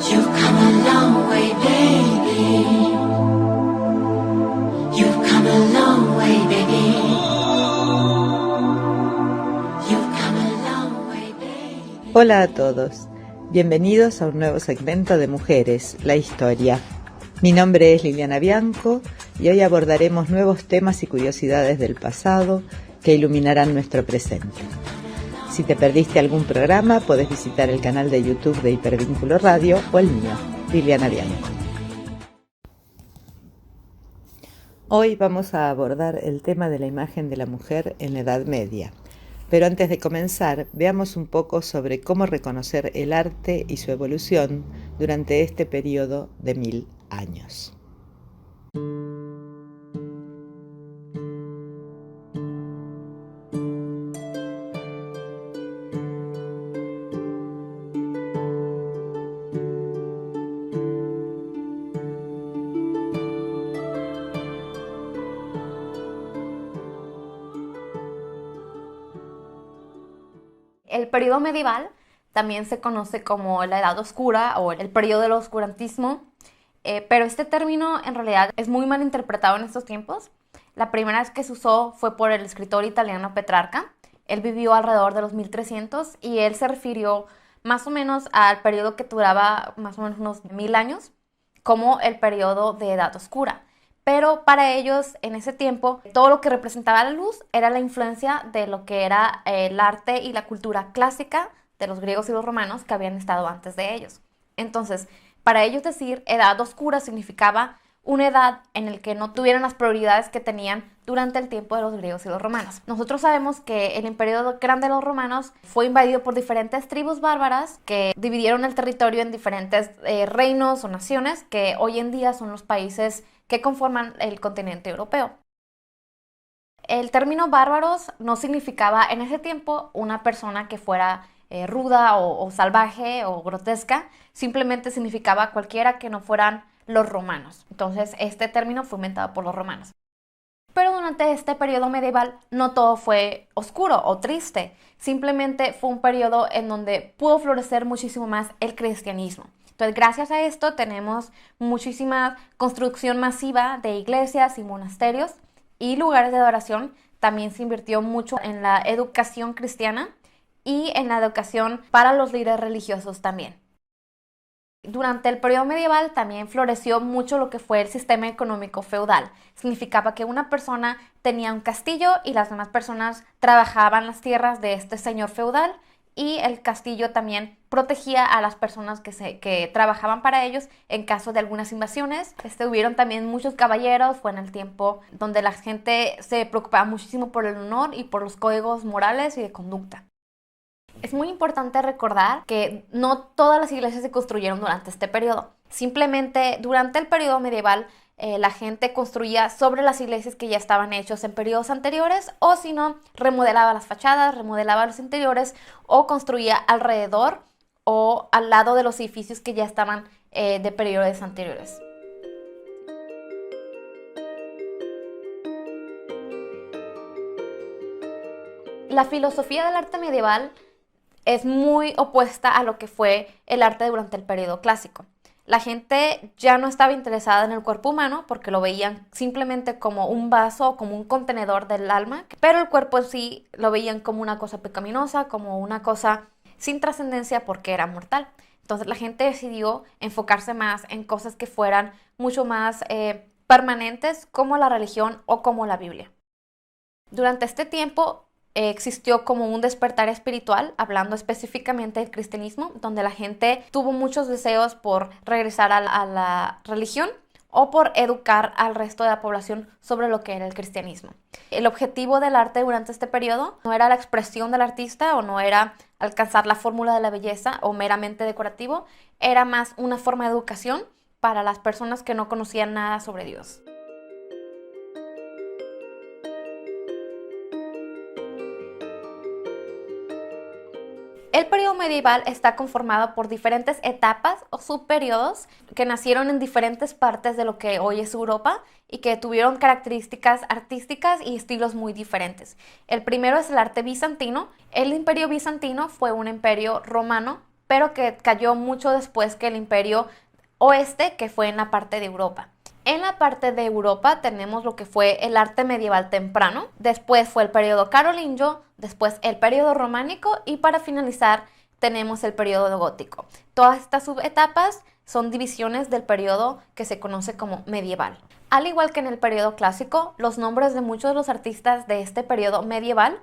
You've come a long way, baby. You've come a long way, baby. You've come a long way, baby. Hola a todos, bienvenidos a un nuevo segmento de Mujeres, la historia. Mi nombre es Liliana Bianco y hoy abordaremos nuevos temas y curiosidades del pasado que iluminarán nuestro presente. Si te perdiste algún programa, podés visitar el canal de YouTube de Hipervínculo Radio o el mío, Liliana Bianco. Hoy vamos a abordar el tema de la imagen de la mujer en la Edad Media. Pero antes de comenzar, veamos un poco sobre cómo reconocer el arte y su evolución durante este periodo de 1000 años. El periodo medieval también se conoce como la Edad Oscura o el periodo del oscurantismo, pero este término en realidad es muy mal interpretado en estos tiempos. La primera vez que se usó fue por el escritor italiano Petrarca. Él vivió alrededor de los 1300 y él se refirió más o menos al periodo que duraba más o menos unos 1000 años como el periodo de Edad Oscura. Pero para ellos, en ese tiempo, todo lo que representaba la luz era la influencia de lo que era el arte y la cultura clásica de los griegos y los romanos que habían estado antes de ellos. Entonces, para ellos decir edad oscura significaba una edad en la que no tuvieran las prioridades que tenían durante el tiempo de los griegos y los romanos. Nosotros sabemos que el imperio grande de los romanos fue invadido por diferentes tribus bárbaras que dividieron el territorio en diferentes reinos o naciones que hoy en día son los países que conforman el continente europeo. El término bárbaros no significaba en ese tiempo una persona que fuera ruda o salvaje o grotesca, simplemente significaba cualquiera que no fueran los romanos. Entonces este término fue inventado por los romanos. Pero durante este periodo medieval no todo fue oscuro o triste, simplemente fue un periodo en donde pudo florecer muchísimo más el cristianismo. Entonces, gracias a esto tenemos muchísima construcción masiva de iglesias y monasterios y lugares de adoración. También se invirtió mucho en la educación cristiana y en la educación para los líderes religiosos también. Durante el periodo medieval también floreció mucho lo que fue el sistema económico feudal. Significaba que una persona tenía un castillo y las demás personas trabajaban las tierras de este señor feudal, y el castillo también protegía a las personas que trabajaban para ellos en caso de algunas invasiones. Hubieron también muchos caballeros, fue en el tiempo donde la gente se preocupaba muchísimo por el honor y por los códigos morales y de conducta. Es muy importante recordar que no todas las iglesias se construyeron durante este periodo. Simplemente durante el periodo medieval la gente construía sobre las iglesias que ya estaban hechos en periodos anteriores, o si no, remodelaba las fachadas, remodelaba los interiores o construía alrededor o al lado de los edificios que ya estaban de periodos anteriores. La filosofía del arte medieval es muy opuesta a lo que fue el arte durante el periodo clásico. La gente ya no estaba interesada en el cuerpo humano porque lo veían simplemente como un vaso o como un contenedor del alma, pero el cuerpo en sí lo veían como una cosa pecaminosa, como una cosa sin trascendencia porque era mortal. Entonces la gente decidió enfocarse más en cosas que fueran mucho más permanentes, como la religión o como la Biblia. Durante este tiempo existió como un despertar espiritual, hablando específicamente del cristianismo, donde la gente tuvo muchos deseos por regresar a la religión o por educar al resto de la población sobre lo que era el cristianismo. El objetivo del arte durante este periodo no era la expresión del artista o no era alcanzar la fórmula de la belleza o meramente decorativo, era más una forma de educación para las personas que no conocían nada sobre Dios. El periodo medieval está conformado por diferentes etapas o subperiodos que nacieron en diferentes partes de lo que hoy es Europa y que tuvieron características artísticas y estilos muy diferentes. El primero es el arte bizantino. El imperio bizantino fue un imperio romano pero que cayó mucho después que el Imperio Oeste, que fue en la parte de Europa. En la parte de Europa tenemos lo que fue el arte medieval temprano, después fue el periodo carolingio, después el periodo románico y para finalizar tenemos el periodo gótico. Todas estas subetapas son divisiones del periodo que se conoce como medieval. Al igual que en el periodo clásico, los nombres de muchos de los artistas de este periodo medieval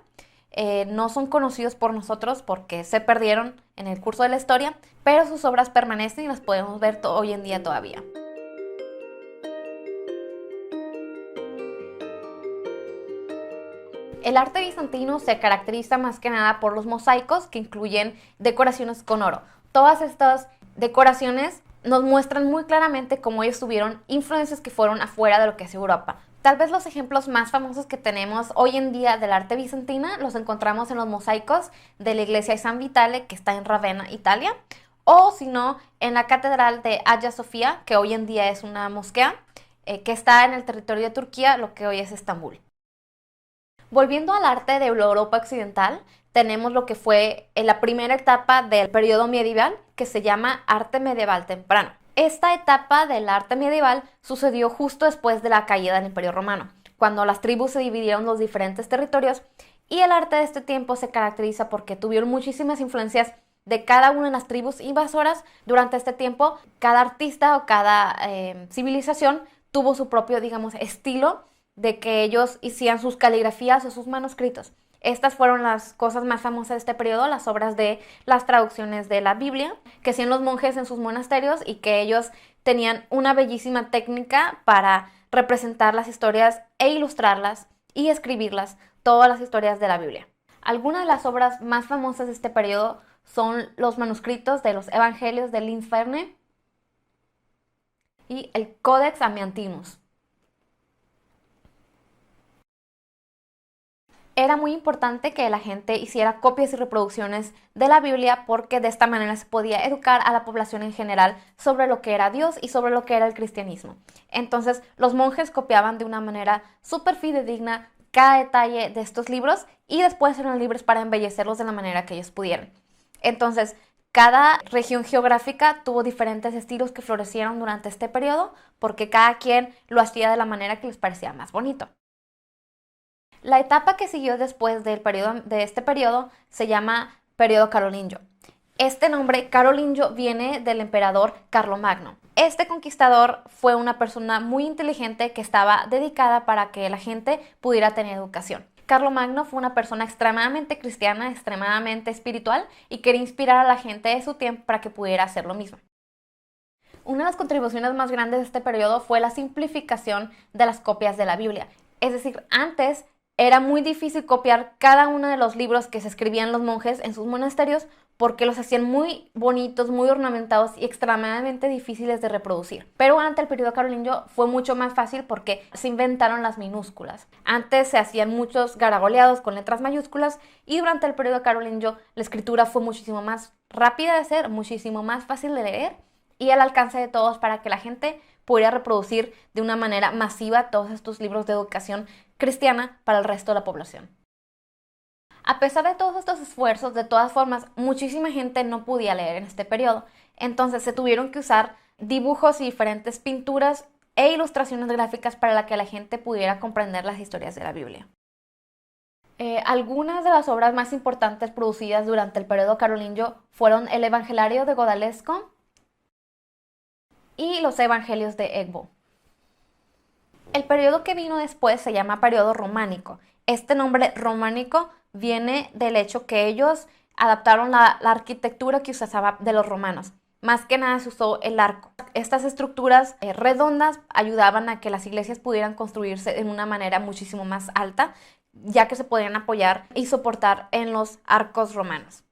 no son conocidos por nosotros porque se perdieron en el curso de la historia, pero sus obras permanecen y las podemos ver hoy en día todavía. El arte bizantino se caracteriza más que nada por los mosaicos que incluyen decoraciones con oro. Todas estas decoraciones nos muestran muy claramente cómo ellos tuvieron influencias que fueron afuera de lo que es Europa. Tal vez los ejemplos más famosos que tenemos hoy en día del arte bizantina los encontramos en los mosaicos de la iglesia de San Vitale, que está en Ravenna, Italia, o si no, en la catedral de Hagia Sofía, que hoy en día es una mosquea, que está en el territorio de Turquía, lo que hoy es Estambul. Volviendo al arte de la Europa occidental, tenemos lo que fue la primera etapa del periodo medieval, que se llama arte medieval temprano. Esta etapa del arte medieval sucedió justo después de la caída del Imperio Romano, cuando las tribus se dividieron en los diferentes territorios, y el arte de este tiempo se caracteriza porque tuvieron muchísimas influencias de cada una de las tribus invasoras. Durante este tiempo, cada artista o cada civilización tuvo su propio, digamos, estilo de que ellos hicieran sus caligrafías o sus manuscritos. Estas fueron las cosas más famosas de este periodo, las obras de las traducciones de la Biblia, que hacían los monjes en sus monasterios y que ellos tenían una bellísima técnica para representar las historias e ilustrarlas y escribirlas, todas las historias de la Biblia. Algunas de las obras más famosas de este periodo son los manuscritos de los Evangelios de Linz Verne y el Codex Amiantinus. Era muy importante que la gente hiciera copias y reproducciones de la Biblia porque de esta manera se podía educar a la población en general sobre lo que era Dios y sobre lo que era el cristianismo. Entonces los monjes copiaban de una manera súper fidedigna cada detalle de estos libros y después eran libres para embellecerlos de la manera que ellos pudieran. Entonces cada región geográfica tuvo diferentes estilos que florecieron durante este periodo porque cada quien lo hacía de la manera que les parecía más bonito. La etapa que siguió después de este periodo se llama periodo carolingio. Este nombre carolingio viene del emperador Carlomagno. Este conquistador fue una persona muy inteligente que estaba dedicada para que la gente pudiera tener educación. Carlomagno fue una persona extremadamente cristiana, extremadamente espiritual y quería inspirar a la gente de su tiempo para que pudiera hacer lo mismo. Una de las contribuciones más grandes de este periodo fue la simplificación de las copias de la Biblia. Es decir, antes era muy difícil copiar cada uno de los libros que se escribían los monjes en sus monasterios porque los hacían muy bonitos, muy ornamentados y extremadamente difíciles de reproducir. Pero durante el periodo carolingio fue mucho más fácil porque se inventaron las minúsculas. Antes se hacían muchos garagoleados con letras mayúsculas y durante el periodo carolingio la escritura fue muchísimo más rápida de hacer, muchísimo más fácil de leer y al alcance de todos para que la gente pudiera reproducir de una manera masiva todos estos libros de educación cristiana para el resto de la población. A pesar de todos estos esfuerzos, de todas formas, muchísima gente no podía leer en este periodo. Entonces se tuvieron que usar dibujos y diferentes pinturas e ilustraciones gráficas para que la gente pudiera comprender las historias de la Biblia. Algunas de las obras más importantes producidas durante el periodo carolingio fueron el Evangelario de Godalesco y los Evangelios de Egbo. El periodo que vino después se llama periodo románico. Este nombre románico viene del hecho que ellos adaptaron la arquitectura que se usaba de los romanos. Más que nada se usó el arco. Estas estructuras redondas ayudaban a que las iglesias pudieran construirse de una manera muchísimo más alta, ya que se podían apoyar y soportar en los arcos romanos.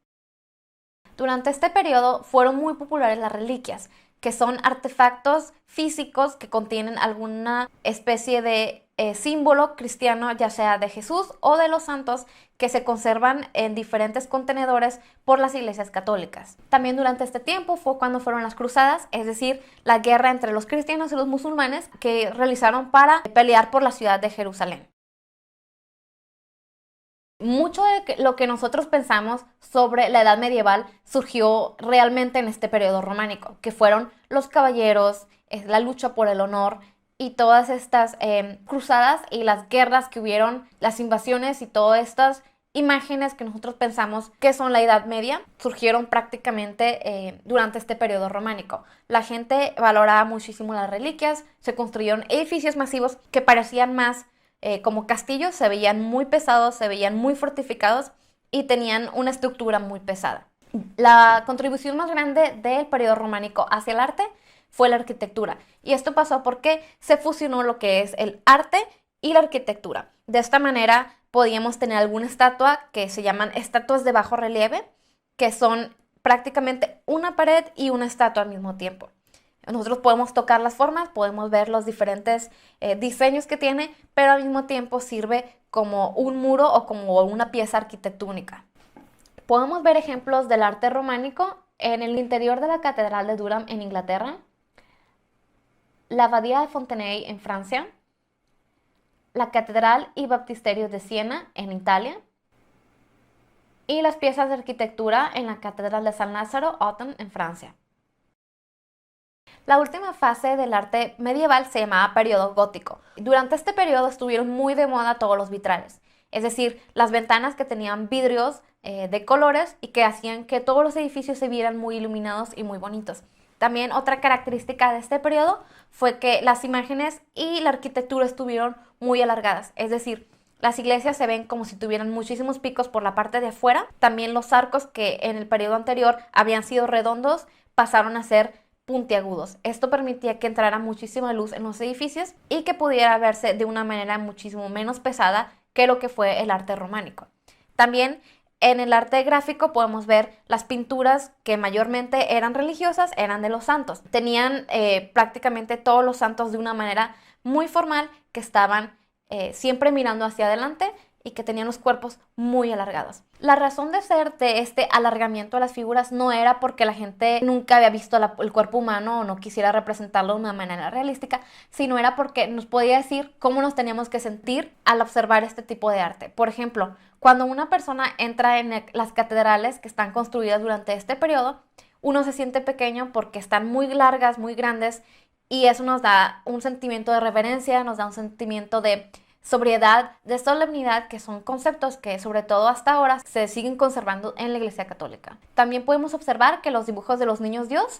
Durante este periodo fueron muy populares las reliquias, que son artefactos físicos que contienen alguna especie de símbolo cristiano, ya sea de Jesús o de los santos, que se conservan en diferentes contenedores por las iglesias católicas. También durante este tiempo fue cuando fueron las cruzadas, es decir, la guerra entre los cristianos y los musulmanes que realizaron para pelear por la ciudad de Jerusalén. Mucho de lo que nosotros pensamos sobre la edad medieval surgió realmente en este periodo románico, que fueron los caballeros, la lucha por el honor y todas estas cruzadas y las guerras que hubieron, las invasiones y todas estas imágenes que nosotros pensamos que son la Edad Media, surgieron prácticamente durante este periodo románico. La gente valoraba muchísimo las reliquias, se construyeron edificios masivos que parecían más como castillos, se veían muy pesados, se veían muy fortificados y tenían una estructura muy pesada. La contribución más grande del periodo románico hacia el arte fue la arquitectura. Y esto pasó porque se fusionó lo que es el arte y la arquitectura. De esta manera podíamos tener alguna estatua que se llaman estatuas de bajo relieve, que son prácticamente una pared y una estatua al mismo tiempo. Nosotros podemos tocar las formas, podemos ver los diferentes diseños que tiene, pero al mismo tiempo sirve como un muro o como una pieza arquitectónica. Podemos ver ejemplos del arte románico en el interior de la Catedral de Durham en Inglaterra, la Abadía de Fontenay en Francia, la Catedral y Baptisterio de Siena en Italia y las piezas de arquitectura en la Catedral de San Lázaro, Autun, en Francia. La última fase del arte medieval se llamaba periodo gótico. Durante este periodo estuvieron muy de moda todos los vitrales, es decir, las ventanas que tenían vidrios de colores y que hacían que todos los edificios se vieran muy iluminados y muy bonitos. También otra característica de este periodo fue que las imágenes y la arquitectura estuvieron muy alargadas, es decir, las iglesias se ven como si tuvieran muchísimos picos por la parte de afuera. También los arcos que en el periodo anterior habían sido redondos pasaron a ser puntiagudos. Esto permitía que entrara muchísima luz en los edificios y que pudiera verse de una manera muchísimo menos pesada que lo que fue el arte románico. También en el arte gráfico podemos ver las pinturas que mayormente eran religiosas, eran de los santos. Tenían prácticamente todos los santos de una manera muy formal, que estaban siempre mirando hacia adelante y que tenían los cuerpos muy alargados. La razón de ser de este alargamiento de las figuras no era porque la gente nunca había visto el cuerpo humano o no quisiera representarlo de una manera realística, sino era porque nos podía decir cómo nos teníamos que sentir al observar este tipo de arte. Por ejemplo, cuando una persona entra en las catedrales que están construidas durante este periodo, uno se siente pequeño porque están muy largas, muy grandes, y eso nos da un sentimiento de reverencia, nos da un sentimiento de sobriedad, de solemnidad, que son conceptos que sobre todo hasta ahora se siguen conservando en la Iglesia Católica. También podemos observar que los dibujos de los niños Dios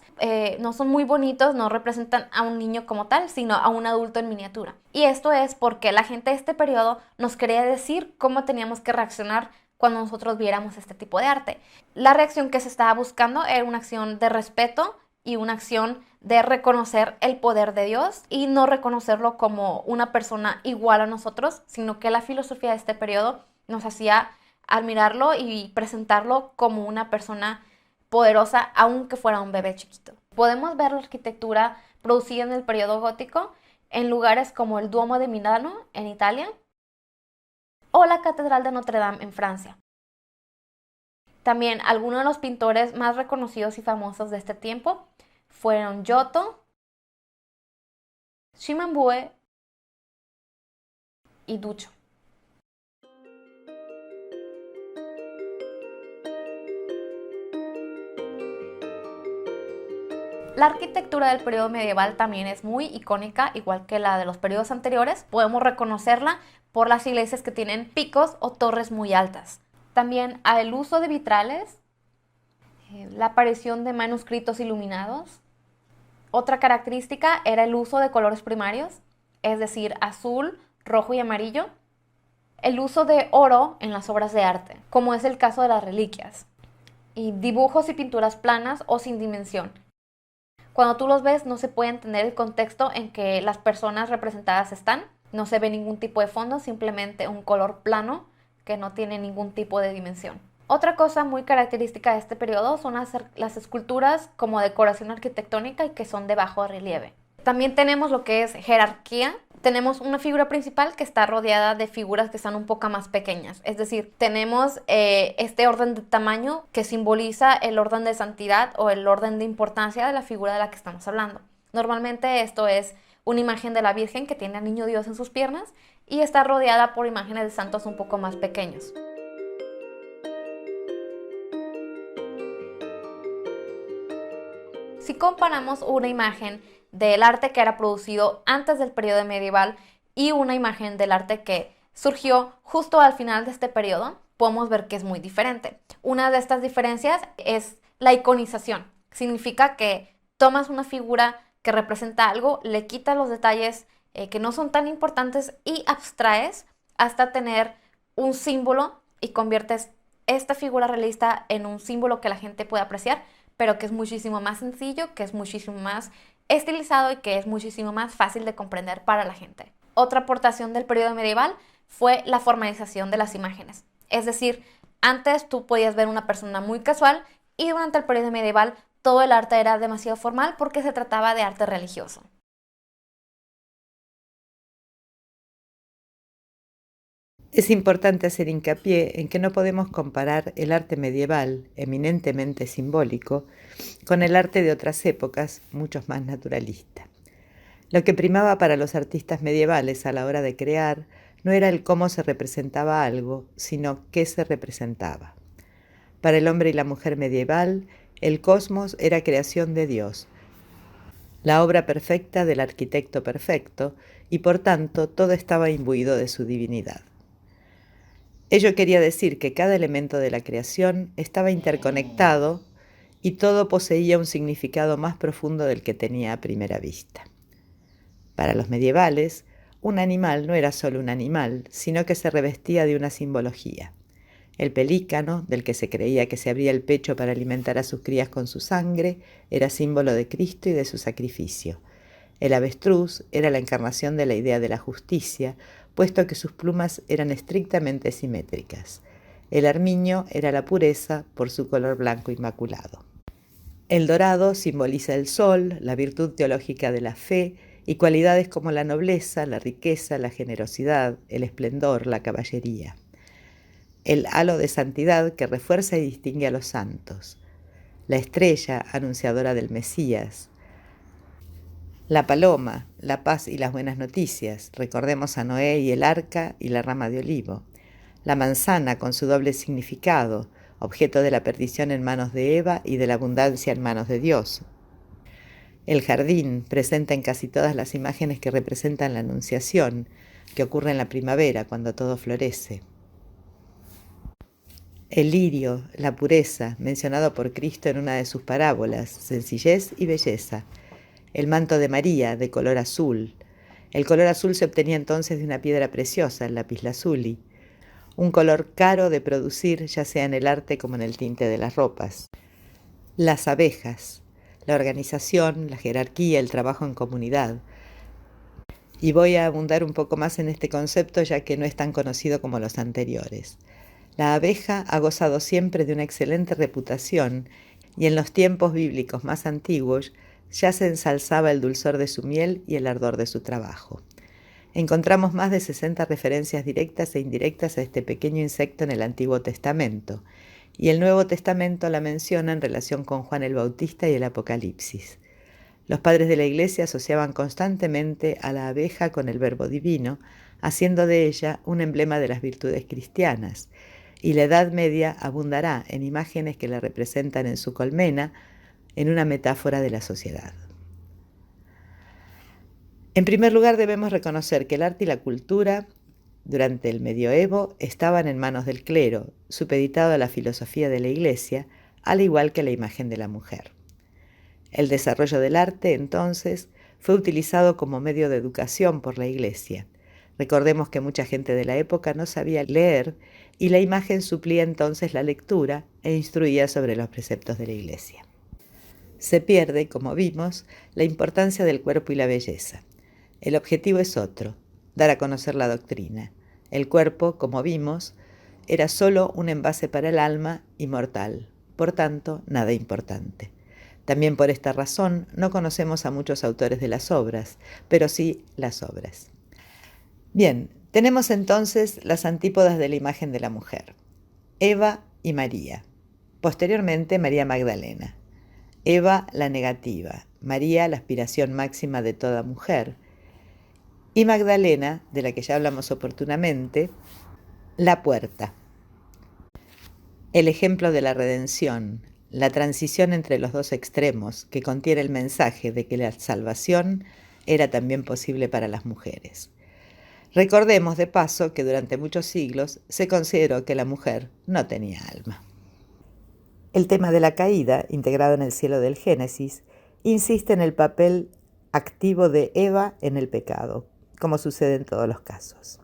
no son muy bonitos, no representan a un niño como tal, sino a un adulto en miniatura. Y esto es porque la gente de este periodo nos quería decir cómo teníamos que reaccionar cuando nosotros viéramos este tipo de arte. La reacción que se estaba buscando era una acción de respeto y una acción de reconocer el poder de Dios y no reconocerlo como una persona igual a nosotros, sino que la filosofía de este periodo nos hacía admirarlo y presentarlo como una persona poderosa, aunque fuera un bebé chiquito. Podemos ver la arquitectura producida en el periodo gótico en lugares como el Duomo de Milano, en Italia, o la Catedral de Notre Dame, en Francia. También algunos de los pintores más reconocidos y famosos de este tiempo fueron Giotto, Cimabue y Duccio. La arquitectura del periodo medieval también es muy icónica, igual que la de los periodos anteriores. Podemos reconocerla por las iglesias que tienen picos o torres muy altas. También el uso de vitrales, la aparición de manuscritos iluminados. Otra característica era el uso de colores primarios, es decir, azul, rojo y amarillo. El uso de oro en las obras de arte, como es el caso de las reliquias. Y dibujos y pinturas planas o sin dimensión. Cuando tú los ves no se puede entender el contexto en que las personas representadas están. No se ve ningún tipo de fondo, simplemente un color plano que no tiene ningún tipo de dimensión. Otra cosa muy característica de este periodo son las esculturas como decoración arquitectónica y que son de bajo relieve. También tenemos lo que es jerarquía. Tenemos una figura principal que está rodeada de figuras que están un poco más pequeñas. Es decir, tenemos este orden de tamaño que simboliza el orden de santidad o el orden de importancia de la figura de la que estamos hablando. Normalmente esto es una imagen de la Virgen que tiene al Niño Dios en sus piernas y está rodeada por imágenes de santos un poco más pequeños. Si comparamos una imagen del arte que era producido antes del periodo medieval y una imagen del arte que surgió justo al final de este periodo, podemos ver que es muy diferente. Una de estas diferencias es la iconización. Significa que tomas una figura que representa algo, le quitas los detalles que no son tan importantes y abstraes hasta tener un símbolo y conviertes esta figura realista en un símbolo que la gente puede apreciar, pero que es muchísimo más sencillo, que es muchísimo más estilizado y que es muchísimo más fácil de comprender para la gente. Otra aportación del periodo medieval fue la formalización de las imágenes. Es decir, antes tú podías ver una persona muy casual y durante el periodo medieval todo el arte era demasiado formal porque se trataba de arte religioso. Es importante hacer hincapié en que no podemos comparar el arte medieval, eminentemente simbólico, con el arte de otras épocas, mucho más naturalista. Lo que primaba para los artistas medievales a la hora de crear no era el cómo se representaba algo, sino qué se representaba. Para el hombre y la mujer medieval, el cosmos era creación de Dios, la obra perfecta del arquitecto perfecto, y por tanto todo estaba imbuido de su divinidad. Ello quería decir que cada elemento de la creación estaba interconectado y todo poseía un significado más profundo del que tenía a primera vista. Para los medievales, un animal no era solo un animal, sino que se revestía de una simbología. El pelícano, del que se creía que se abría el pecho para alimentar a sus crías con su sangre, era símbolo de Cristo y de su sacrificio. El avestruz era la encarnación de la idea de la justicia, puesto que sus plumas eran estrictamente simétricas. El armiño era la pureza por su color blanco inmaculado. El dorado simboliza el sol, la virtud teológica de la fe y cualidades como la nobleza, la riqueza, la generosidad, el esplendor, la caballería. El halo de santidad que refuerza y distingue a los santos. La estrella anunciadora del Mesías. La paloma, la paz y las buenas noticias. Recordemos a Noé y el arca y la rama de olivo. La manzana con su doble significado, objeto de la perdición en manos de Eva y de la abundancia en manos de Dios. El jardín, presente en casi todas las imágenes que representan la Anunciación, que ocurre en la primavera cuando todo florece. El lirio, la pureza, mencionado por Cristo en una de sus parábolas, sencillez y belleza. El manto de María, de color azul. El color azul se obtenía entonces de una piedra preciosa, el lapislázuli, un color caro de producir ya sea en el arte como en el tinte de las ropas. Las abejas, la organización, la jerarquía, el trabajo en comunidad. Y voy a abundar un poco más en este concepto ya que no es tan conocido como los anteriores. La abeja ha gozado siempre de una excelente reputación y en los tiempos bíblicos más antiguos ya se ensalzaba el dulzor de su miel y el ardor de su trabajo. Encontramos más de 60 referencias directas e indirectas a este pequeño insecto en el Antiguo Testamento, y el Nuevo Testamento la menciona en relación con Juan el Bautista y el Apocalipsis. Los padres de la Iglesia asociaban constantemente a la abeja con el Verbo divino, haciendo de ella un emblema de las virtudes cristianas, y la Edad Media abundará en imágenes que la representan en su colmena, en una metáfora de la sociedad. En primer lugar, debemos reconocer que el arte y la cultura durante el medioevo estaban en manos del clero, supeditado a la filosofía de la Iglesia, al igual que la imagen de la mujer. El desarrollo del arte, entonces, fue utilizado como medio de educación por la Iglesia. Recordemos que mucha gente de la época no sabía leer y la imagen suplía entonces la lectura e instruía sobre los preceptos de la Iglesia. Se pierde, como vimos, la importancia del cuerpo y la belleza. El objetivo es otro, dar a conocer la doctrina. El cuerpo, como vimos, era solo un envase para el alma inmortal, por tanto, nada importante. También por esta razón no conocemos a muchos autores de las obras, pero sí las obras. Bien, tenemos entonces las antípodas de la imagen de la mujer. Eva y María. Posteriormente, María Magdalena. Eva, la negativa. María, la aspiración máxima de toda mujer. Y Magdalena, de la que ya hablamos oportunamente, la puerta. El ejemplo de la redención, la transición entre los dos extremos que contiene el mensaje de que la salvación era también posible para las mujeres. Recordemos de paso que durante muchos siglos se consideró que la mujer no tenía alma. El tema de la caída, integrado en el cielo del Génesis, insiste en el papel activo de Eva en el pecado, como sucede en todos los casos.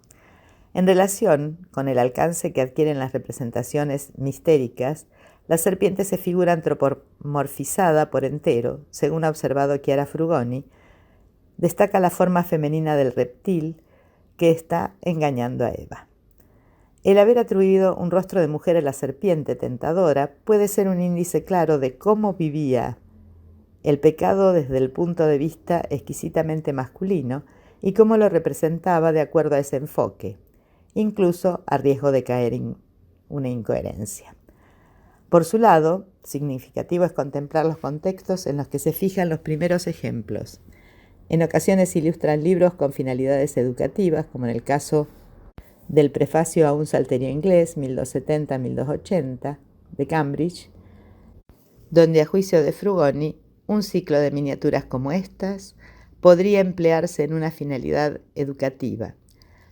En relación con el alcance que adquieren las representaciones mistéricas, la serpiente se figura antropomorfizada por entero, según ha observado Chiara Frugoni. Destaca la forma femenina del reptil que está engañando a Eva. El haber atribuido un rostro de mujer a la serpiente tentadora puede ser un índice claro de cómo vivía el pecado desde el punto de vista exquisitamente masculino y cómo lo representaba de acuerdo a ese enfoque, incluso a riesgo de caer en una incoherencia. Por su lado, significativo es contemplar los contextos en los que se fijan los primeros ejemplos. En ocasiones ilustran libros con finalidades educativas, como en el caso del prefacio a un salterio inglés, 1270-1280, de Cambridge, donde a juicio de Frugoni, un ciclo de miniaturas como estas podría emplearse en una finalidad educativa.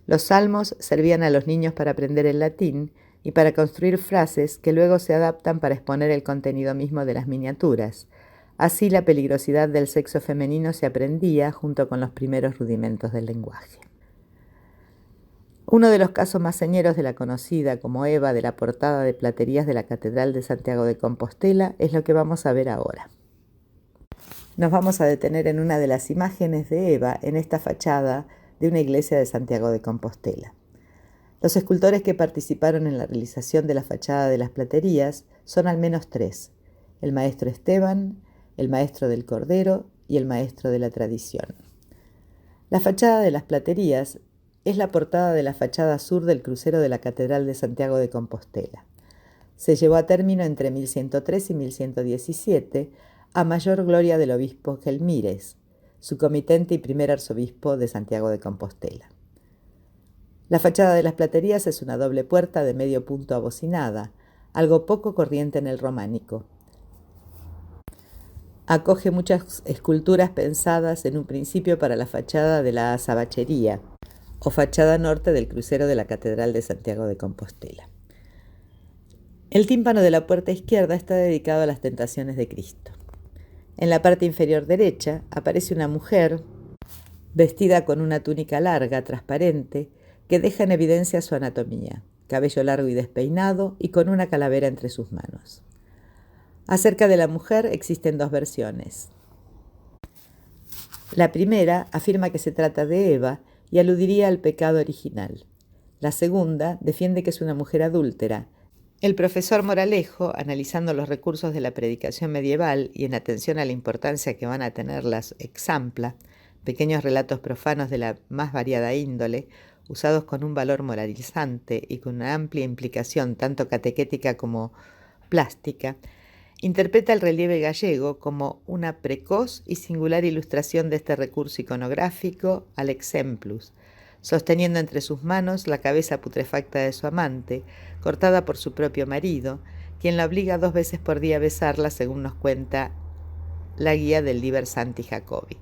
Los salmos servían a los niños para aprender el latín y para construir frases que luego se adaptan para exponer el contenido mismo de las miniaturas. Así la peligrosidad del sexo femenino se aprendía junto con los primeros rudimentos del lenguaje. Uno de los casos más señeros de la conocida como Eva de la portada de platerías de la Catedral de Santiago de Compostela es lo que vamos a ver ahora. Nos vamos a detener en una de las imágenes de Eva en esta fachada de una iglesia de Santiago de Compostela. Los escultores que participaron en la realización de la fachada de las platerías son al menos tres: el maestro Esteban, el maestro del Cordero y el maestro de la tradición. La fachada de las platerías es la portada de la fachada sur del crucero de la Catedral de Santiago de Compostela. Se llevó a término entre 1103 y 1117 a mayor gloria del obispo Gelmírez, su comitente y primer arzobispo de Santiago de Compostela. La fachada de las platerías es una doble puerta de medio punto abocinada, algo poco corriente en el románico. Acoge muchas esculturas pensadas en un principio para la fachada de la azabachería o fachada norte del crucero de la Catedral de Santiago de Compostela. El tímpano de la puerta izquierda está dedicado a las tentaciones de Cristo. En la parte inferior derecha aparece una mujer vestida con una túnica larga, transparente, que deja en evidencia su anatomía, cabello largo y despeinado y con una calavera entre sus manos. Acerca de la mujer existen dos versiones. La primera afirma que se trata de Eva y aludiría al pecado original. La segunda defiende que es una mujer adúltera. El profesor Moralejo, analizando los recursos de la predicación medieval y en atención a la importancia que van a tener las exampla, pequeños relatos profanos de la más variada índole, usados con un valor moralizante y con una amplia implicación tanto catequética como plástica, interpreta el relieve gallego como una precoz y singular ilustración de este recurso iconográfico al exemplus, sosteniendo entre sus manos la cabeza putrefacta de su amante, cortada por su propio marido, quien la obliga 2 veces por día a besarla, según nos cuenta la guía del Liber Sancti Jacobi.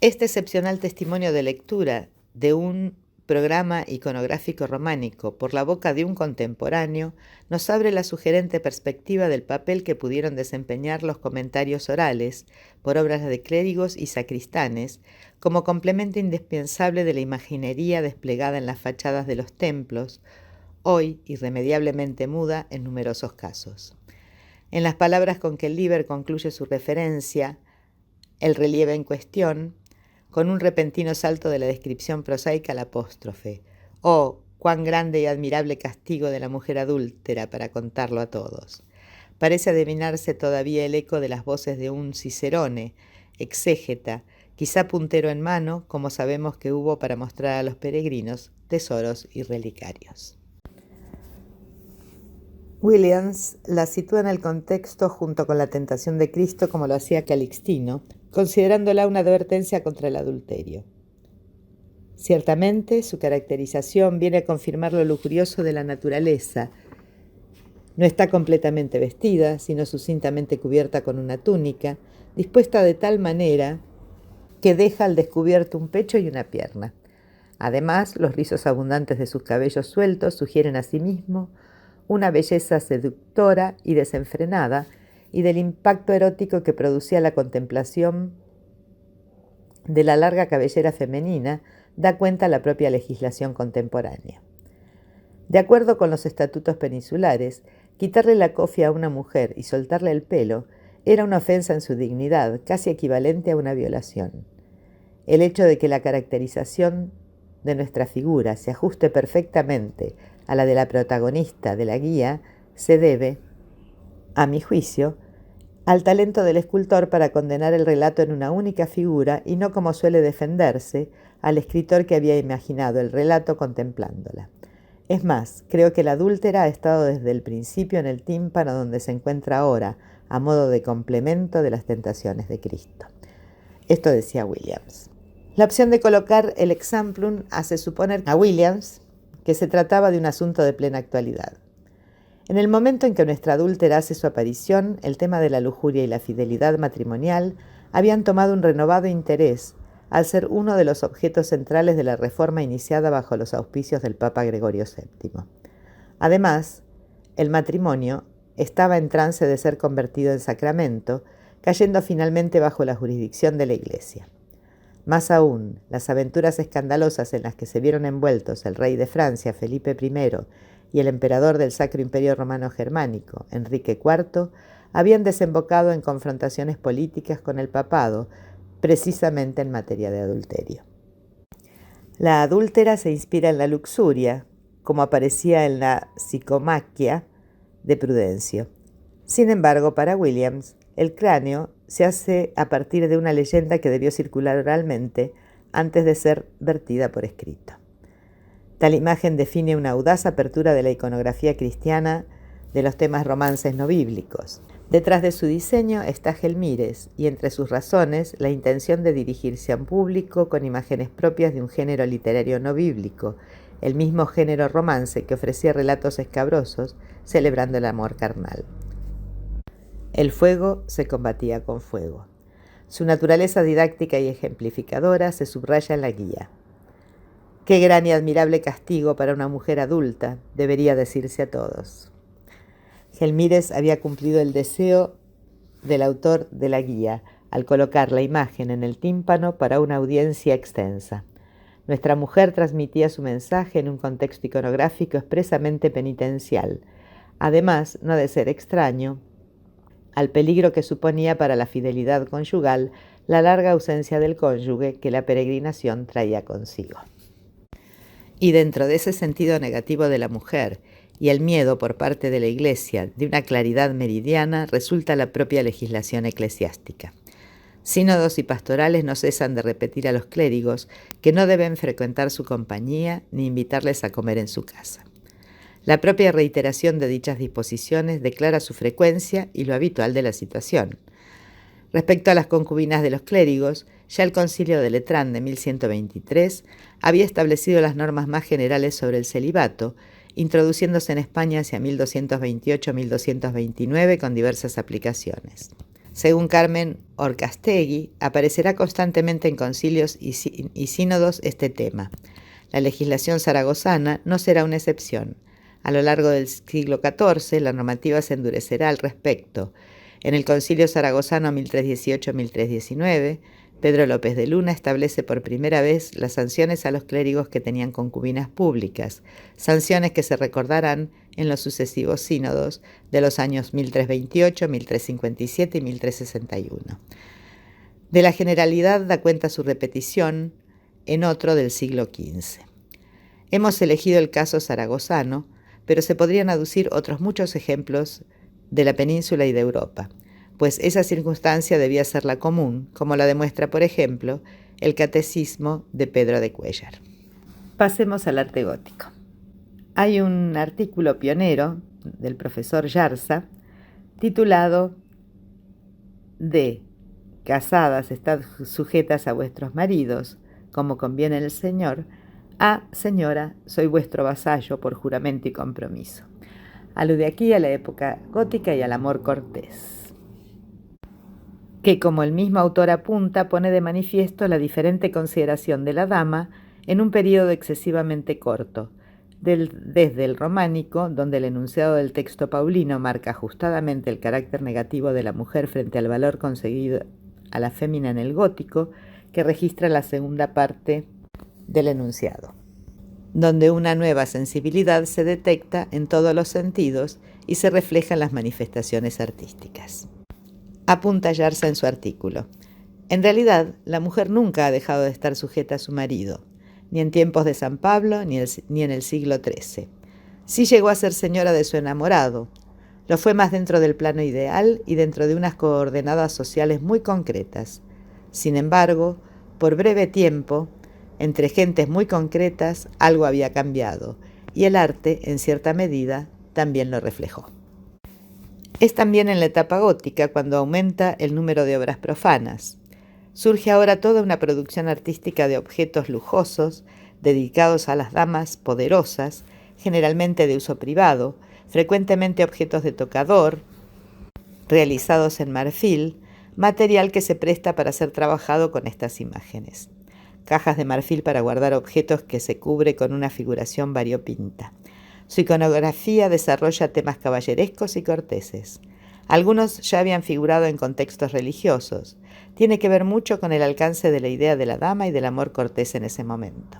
Este excepcional testimonio de lectura de un programa iconográfico románico por la boca de un contemporáneo nos abre la sugerente perspectiva del papel que pudieron desempeñar los comentarios orales por obras de clérigos y sacristanes como complemento indispensable de la imaginería desplegada en las fachadas de los templos, hoy irremediablemente muda en numerosos casos. En las palabras con que el Liber concluye su referencia, el relieve en cuestión, con un repentino salto de la descripción prosaica al apóstrofe: «Oh, cuán grande y admirable castigo de la mujer adúltera para contarlo a todos». Parece adivinarse todavía el eco de las voces de un Cicerone, exégeta, quizá puntero en mano, como sabemos que hubo para mostrar a los peregrinos tesoros y relicarios. Williams la sitúa en el contexto junto con la tentación de Cristo, como lo hacía Calixtino, considerándola una advertencia contra el adulterio. Ciertamente, su caracterización viene a confirmar lo lujurioso de la naturaleza, No está completamente vestida, sino sucintamente cubierta con una túnica, dispuesta de tal manera que deja al descubierto un pecho y una pierna. Además, los rizos abundantes de sus cabellos sueltos sugieren asimismo una belleza seductora y desenfrenada, y del impacto erótico que producía la contemplación de la larga cabellera femenina da cuenta la propia legislación contemporánea. De acuerdo con los estatutos peninsulares, quitarle la cofia a una mujer y soltarle el pelo era una ofensa en su dignidad, casi equivalente a una violación. El hecho de que la caracterización de nuestra figura se ajuste perfectamente a la de la protagonista de la guía se debe, a mi juicio, al talento del escultor para condenar el relato en una única figura y no, como suele defenderse, al escritor que había imaginado el relato contemplándola. Es más, creo que la adúltera ha estado desde el principio en el tímpano donde se encuentra ahora, a modo de complemento de las tentaciones de Cristo. Esto decía Williams. La opción de colocar el exemplum hace suponer a Williams que se trataba de un asunto de plena actualidad. En el momento en que nuestra adúltera hace su aparición, el tema de la lujuria y la fidelidad matrimonial habían tomado un renovado interés, al ser uno de los objetos centrales de la reforma iniciada bajo los auspicios del Papa Gregorio VII. Además, el matrimonio estaba en trance de ser convertido en sacramento, cayendo finalmente bajo la jurisdicción de la Iglesia. Más aún, las aventuras escandalosas en las que se vieron envueltos el rey de Francia, Felipe I, y el emperador del Sacro Imperio Romano Germánico, Enrique IV, habían desembocado en confrontaciones políticas con el papado, precisamente en materia de adulterio. La adúltera se inspira en la luxuria, como aparecía en la Psicomaquia de Prudencio. Sin embargo, para Williams, el cráneo se hace a partir de una leyenda que debió circular oralmente antes de ser vertida por escrito. Tal imagen define una audaz apertura de la iconografía cristiana de los temas romances no bíblicos. Detrás de su diseño está Gelmírez, y entre sus razones, la intención de dirigirse a un público con imágenes propias de un género literario no bíblico, el mismo género romance que ofrecía relatos escabrosos, celebrando el amor carnal. El fuego se combatía con fuego. Su naturaleza didáctica y ejemplificadora se subraya en la guía. Qué gran y admirable castigo para una mujer adulta, debería decirse a todos. Gelmírez había cumplido el deseo del autor de la guía al colocar la imagen en el tímpano para una audiencia extensa. Nuestra mujer transmitía su mensaje en un contexto iconográfico expresamente penitencial. Además, no ha de ser extraño al peligro que suponía para la fidelidad conyugal la larga ausencia del cónyuge que la peregrinación traía consigo. Y dentro de ese sentido negativo de la mujer y el miedo por parte de la Iglesia de una claridad meridiana resulta la propia legislación eclesiástica. Sínodos y pastorales no cesan de repetir a los clérigos que no deben frecuentar su compañía ni invitarles a comer en su casa. La propia reiteración de dichas disposiciones declara su frecuencia y lo habitual de la situación. Respecto a las concubinas de los clérigos, ya el Concilio de Letrán de 1123 había establecido las normas más generales sobre el celibato, introduciéndose en España hacia 1228-1229 con diversas aplicaciones. Según Carmen Orcastegui, aparecerá constantemente en concilios y sínodos este tema. La legislación zaragozana no será una excepción. A lo largo del siglo XIV, la normativa se endurecerá al respecto. En el Concilio Zaragozano 1318-1319, Pedro López de Luna establece por primera vez las sanciones a los clérigos que tenían concubinas públicas, sanciones que se recordarán en los sucesivos sínodos de los años 1328, 1357 y 1361. De la generalidad da cuenta su repetición en otro del siglo XV. Hemos elegido el caso zaragozano, pero se podrían aducir otros muchos ejemplos de la península y de Europa, pues esa circunstancia debía ser la común, como la demuestra, por ejemplo, el Catecismo de Pedro de Cuéllar. Pasemos al arte gótico. Hay un artículo pionero del profesor Yarza titulado de «Casadas, estad sujetas a vuestros maridos, como conviene el Señor», a «Señora, soy vuestro vasallo por juramento y compromiso». Alude aquí a la época gótica y al amor cortés, que, como el mismo autor apunta, pone de manifiesto la diferente consideración de la dama en un periodo excesivamente corto, desde el románico, donde el enunciado del texto paulino marca ajustadamente el carácter negativo de la mujer frente al valor conseguido a la fémina en el gótico, que registra la segunda parte del enunciado, donde una nueva sensibilidad se detecta en todos los sentidos y se refleja en las manifestaciones artísticas. Apunta Yarza en su artículo: en realidad, la mujer nunca ha dejado de estar sujeta a su marido, ni en tiempos de San Pablo ni en el siglo XIII. Sí llegó a ser señora de su enamorado. Lo fue más dentro del plano ideal y dentro de unas coordenadas sociales muy concretas. Sin embargo, por breve tiempo, entre gentes muy concretas, algo había cambiado, y el arte, en cierta medida, también lo reflejó. Es también en la etapa gótica cuando aumenta el número de obras profanas. Surge ahora toda una producción artística de objetos lujosos, dedicados a las damas poderosas, generalmente de uso privado, frecuentemente objetos de tocador, realizados en marfil, material que se presta para ser trabajado con estas imágenes. Cajas de marfil para guardar objetos que se cubre con una figuración variopinta. Su iconografía desarrolla temas caballerescos y corteses. Algunos ya habían figurado en contextos religiosos. Tiene que ver mucho con el alcance de la idea de la dama y del amor cortés en ese momento.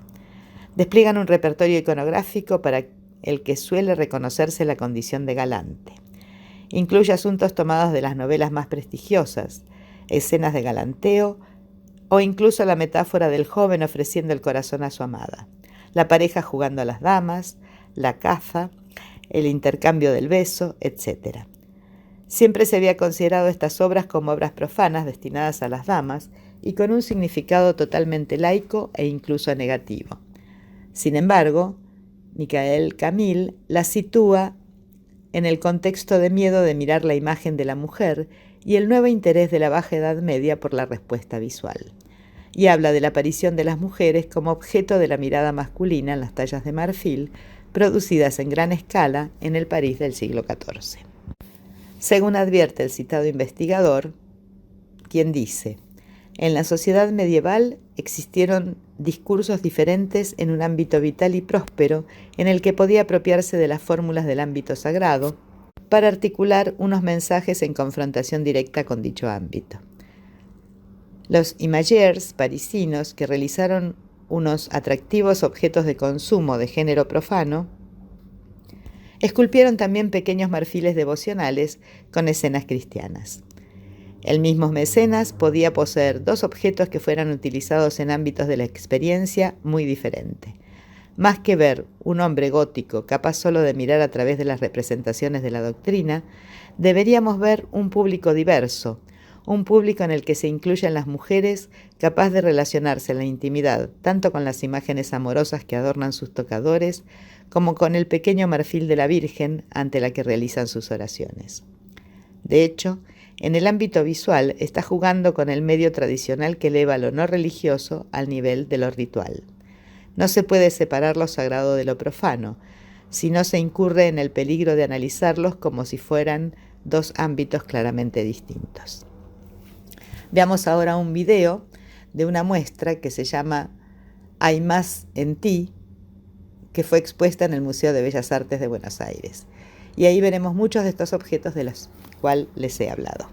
Despliegan un repertorio iconográfico para el que suele reconocerse la condición de galante. Incluye asuntos tomados de las novelas más prestigiosas, escenas de galanteo o incluso la metáfora del joven ofreciendo el corazón a su amada, la pareja jugando a las damas, la caza, el intercambio del beso, etc. Siempre se había considerado estas obras como obras profanas destinadas a las damas y con un significado totalmente laico e incluso negativo. Sin embargo, Michael Camille las sitúa en el contexto de miedo de mirar la imagen de la mujer y el nuevo interés de la Baja Edad Media por la respuesta visual. Y habla de la aparición de las mujeres como objeto de la mirada masculina en las tallas de marfil producidas en gran escala en el París del siglo XIV. Según advierte el citado investigador, quien dice: en la sociedad medieval existieron discursos diferentes en un ámbito vital y próspero en el que podía apropiarse de las fórmulas del ámbito sagrado para articular unos mensajes en confrontación directa con dicho ámbito. Los imagers parisinos, que realizaron unos atractivos objetos de consumo de género profano, esculpieron también pequeños marfiles devocionales con escenas cristianas. El mismo mecenas podía poseer dos objetos que fueran utilizados en ámbitos de la experiencia muy diferentes. Más que ver un hombre gótico capaz solo de mirar a través de las representaciones de la doctrina, deberíamos ver un público diverso, un público en el que se incluyan las mujeres capaz de relacionarse en la intimidad tanto con las imágenes amorosas que adornan sus tocadores como con el pequeño marfil de la Virgen ante la que realizan sus oraciones. De hecho, en el ámbito visual está jugando con el medio tradicional que eleva lo no religioso al nivel de lo ritual. No se puede separar lo sagrado de lo profano, si no se incurre en el peligro de analizarlos como si fueran dos ámbitos claramente distintos. Veamos ahora un video de una muestra que se llama Hay más en ti, que fue expuesta en el Museo de Bellas Artes de Buenos Aires. Y ahí veremos muchos de estos objetos de los cuales les he hablado.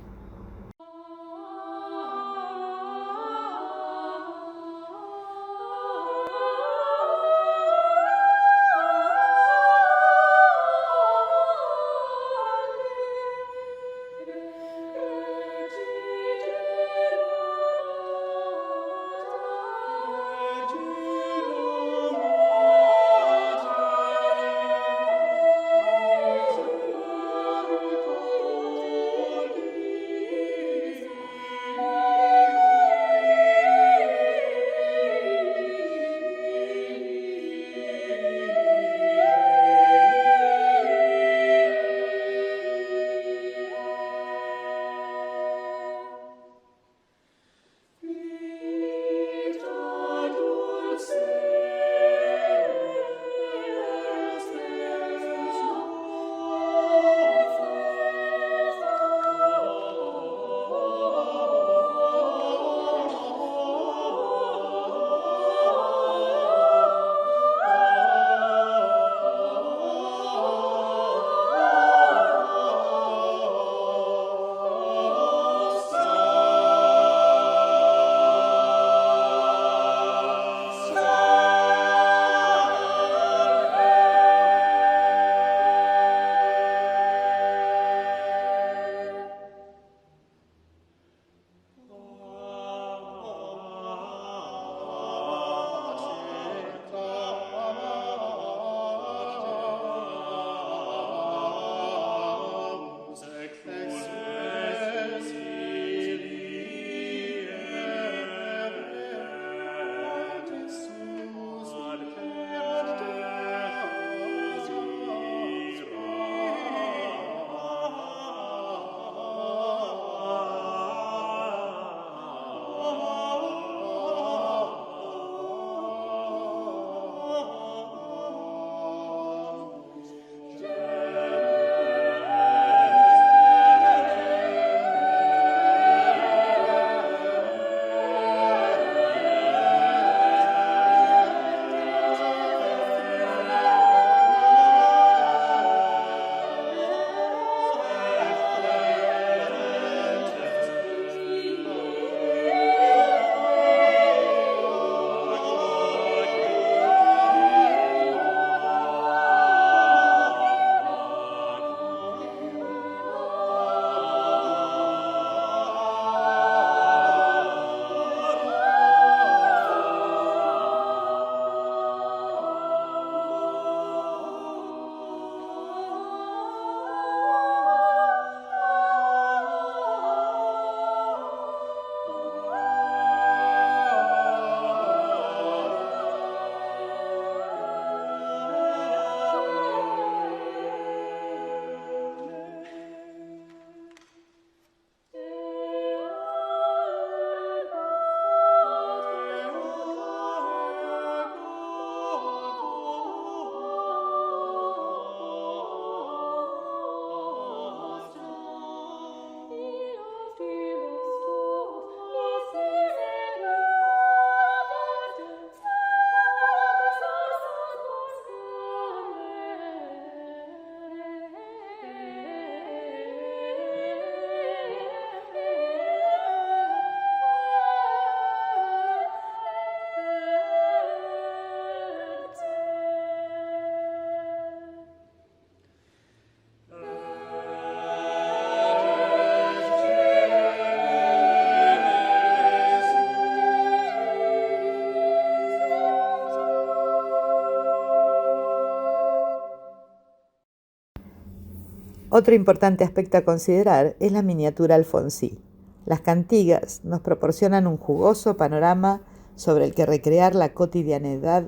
Otro importante aspecto a considerar es la miniatura alfonsí. Las cantigas nos proporcionan un jugoso panorama sobre el que recrear la cotidianidad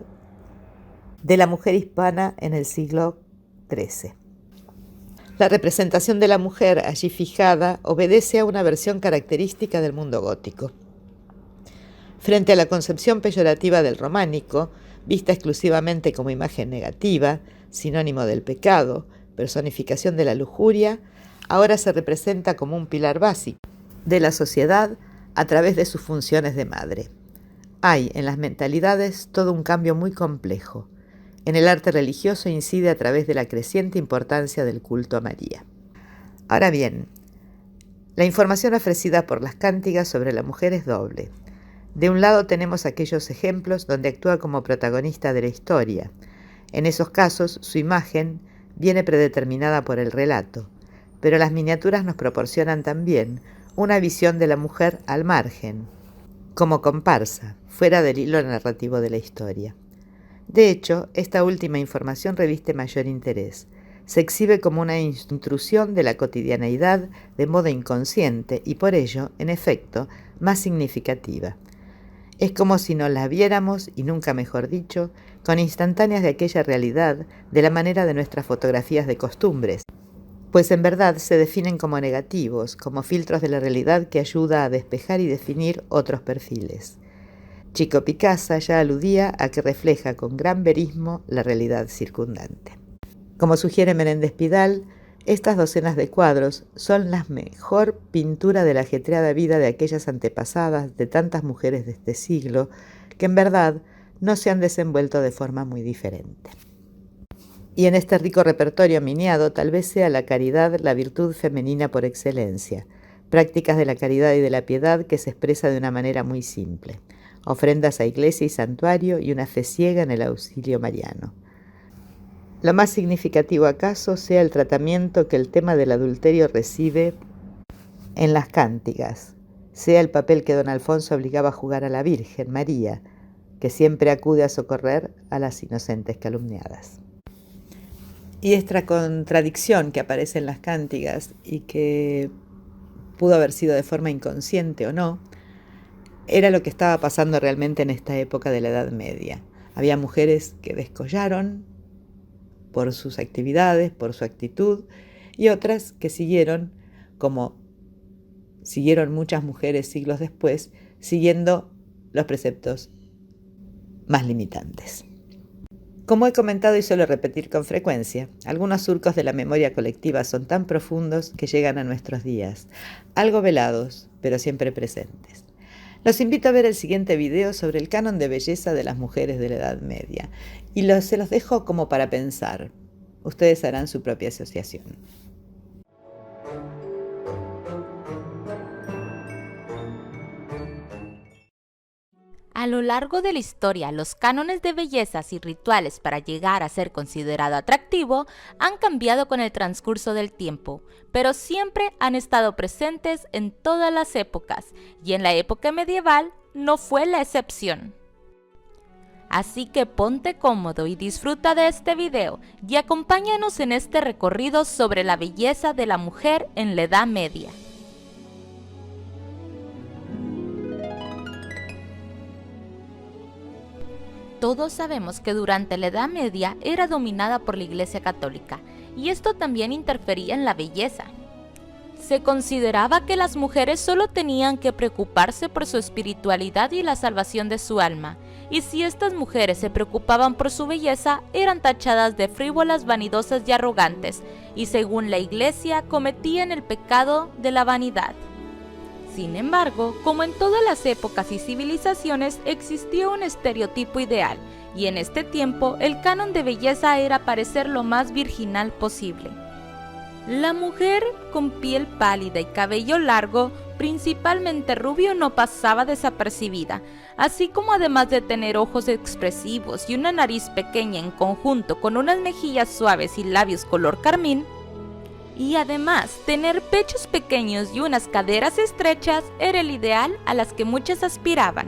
de la mujer hispana en el siglo XIII. La representación de la mujer allí fijada obedece a una versión característica del mundo gótico. Frente a la concepción peyorativa del románico, vista exclusivamente como imagen negativa, sinónimo del pecado, personificación de la lujuria, ahora se representa como un pilar básico de la sociedad a través de sus funciones de madre. Hay en las mentalidades todo un cambio muy complejo. En el arte religioso incide a través de la creciente importancia del culto a María. Ahora bien, la información ofrecida por las cántigas sobre la mujer es doble. De un lado tenemos aquellos ejemplos donde actúa como protagonista de la historia. En esos casos, su imagen viene predeterminada por el relato, pero las miniaturas nos proporcionan también una visión de la mujer al margen, como comparsa, fuera del hilo narrativo de la historia. De hecho, esta última información reviste mayor interés. Se exhibe como una intrusión de la cotidianeidad de modo inconsciente y por ello, en efecto, más significativa. Es como si nos la viéramos, y nunca mejor dicho, con instantáneas de aquella realidad de la manera de nuestras fotografías de costumbres, pues en verdad se definen como negativos, como filtros de la realidad que ayuda a despejar y definir otros perfiles. Chico Picasa ya aludía a que refleja con gran verismo la realidad circundante. Como sugiere Menéndez Pidal, estas docenas de cuadros son la mejor pintura de la ajetreada vida de aquellas antepasadas de tantas mujeres de este siglo que en verdad no se han desenvuelto de forma muy diferente. Y en este rico repertorio miniado tal vez sea la caridad la virtud femenina por excelencia, prácticas de la caridad y de la piedad que se expresa de una manera muy simple, ofrendas a iglesia y santuario y una fe ciega en el auxilio mariano. Lo más significativo acaso sea el tratamiento que el tema del adulterio recibe en las cántigas, sea el papel que don Alfonso obligaba a jugar a la Virgen María, que siempre acude a socorrer a las inocentes calumniadas. Y esta contradicción que aparece en las cántigas y que pudo haber sido de forma inconsciente o no, era lo que estaba pasando realmente en esta época de la Edad Media. Había mujeres que descollaron por sus actividades, por su actitud, y otras que siguieron, como siguieron muchas mujeres siglos después, siguiendo los preceptos más limitantes. Como he comentado y suelo repetir con frecuencia, algunos surcos de la memoria colectiva son tan profundos que llegan a nuestros días, algo velados, pero siempre presentes. Los invito a ver el siguiente video sobre el canon de belleza de las mujeres de la Edad Media y se los dejo como para pensar. Ustedes harán su propia asociación. A lo largo de la historia, los cánones de bellezas y rituales para llegar a ser considerado atractivo han cambiado con el transcurso del tiempo, pero siempre han estado presentes en todas las épocas, y en la época medieval no fue la excepción. Así que ponte cómodo y disfruta de este video y acompáñanos en este recorrido sobre la belleza de la mujer en la Edad Media. Todos sabemos que durante la Edad Media era dominada por la Iglesia Católica, y esto también interfería en la belleza. Se consideraba que las mujeres solo tenían que preocuparse por su espiritualidad y la salvación de su alma, y si estas mujeres se preocupaban por su belleza, eran tachadas de frívolas, vanidosas y arrogantes, y según la Iglesia cometían el pecado de la vanidad. Sin embargo, como en todas las épocas y civilizaciones, existía un estereotipo ideal, y en este tiempo el canon de belleza era parecer lo más virginal posible. La mujer con piel pálida y cabello largo, principalmente rubio, no pasaba desapercibida, así como además de tener ojos expresivos y una nariz pequeña en conjunto con unas mejillas suaves y labios color carmín, y además tener pechos pequeños y unas caderas estrechas era el ideal a las que muchas aspiraban.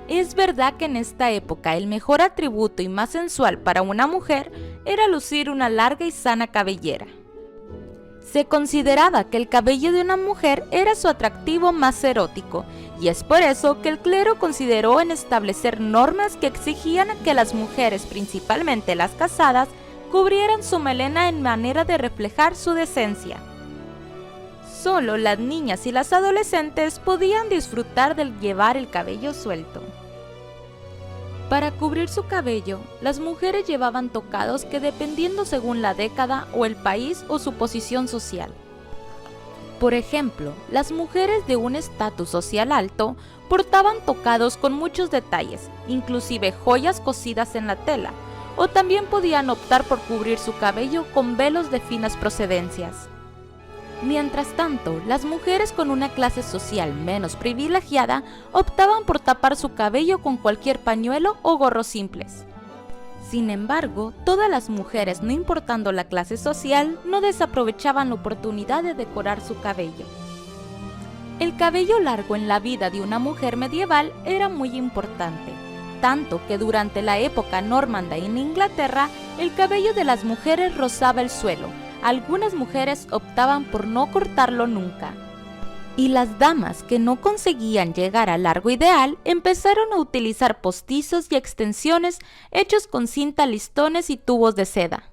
Es verdad que en esta época el mejor atributo y más sensual para una mujer era lucir una larga y sana cabellera. Se consideraba que el cabello de una mujer era su atractivo más erótico, y es por eso que el clero consideró en establecer normas que exigían que las mujeres, principalmente las casadas, cubrieran su melena en manera de reflejar su decencia. Solo las niñas y las adolescentes podían disfrutar de llevar el cabello suelto. Para cubrir su cabello, las mujeres llevaban tocados que dependiendo según la década o el país o su posición social. Por ejemplo, las mujeres de un estatus social alto portaban tocados con muchos detalles, inclusive joyas cosidas en la tela, o también podían optar por cubrir su cabello con velos de finas procedencias. Mientras tanto, las mujeres con una clase social menos privilegiada optaban por tapar su cabello con cualquier pañuelo o gorros simples. Sin embargo, todas las mujeres, no importando la clase social, no desaprovechaban la oportunidad de decorar su cabello. El cabello largo en la vida de una mujer medieval era muy importante, tanto que durante la época normanda en Inglaterra, el cabello de las mujeres rozaba el suelo. Algunas mujeres optaban por no cortarlo nunca. Y las damas que no conseguían llegar al largo ideal empezaron a utilizar postizos y extensiones hechos con cinta, listones y tubos de seda.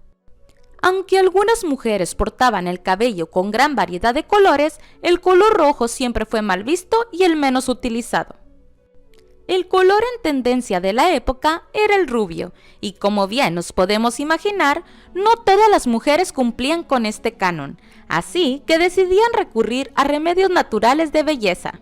Aunque algunas mujeres portaban el cabello con gran variedad de colores, el color rojo siempre fue mal visto y el menos utilizado. El color en tendencia de la época era el rubio, y como bien nos podemos imaginar, no todas las mujeres cumplían con este canon, así que decidían recurrir a remedios naturales de belleza.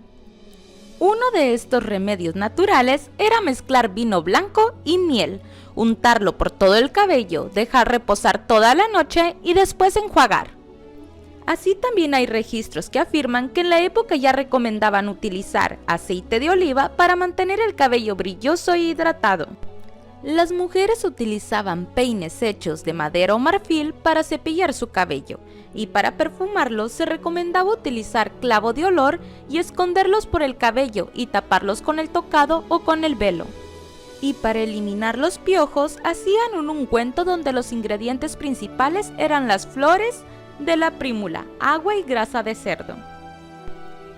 Uno de estos remedios naturales era mezclar vino blanco y miel, untarlo por todo el cabello, dejar reposar toda la noche y después enjuagar. Así también hay registros que afirman que en la época ya recomendaban utilizar aceite de oliva para mantener el cabello brilloso e hidratado. Las mujeres utilizaban peines hechos de madera o marfil para cepillar su cabello, y para perfumarlos se recomendaba utilizar clavo de olor y esconderlos por el cabello y taparlos con el tocado o con el velo. Y para eliminar los piojos hacían un ungüento donde los ingredientes principales eran las flores de la prímula, agua y grasa de cerdo.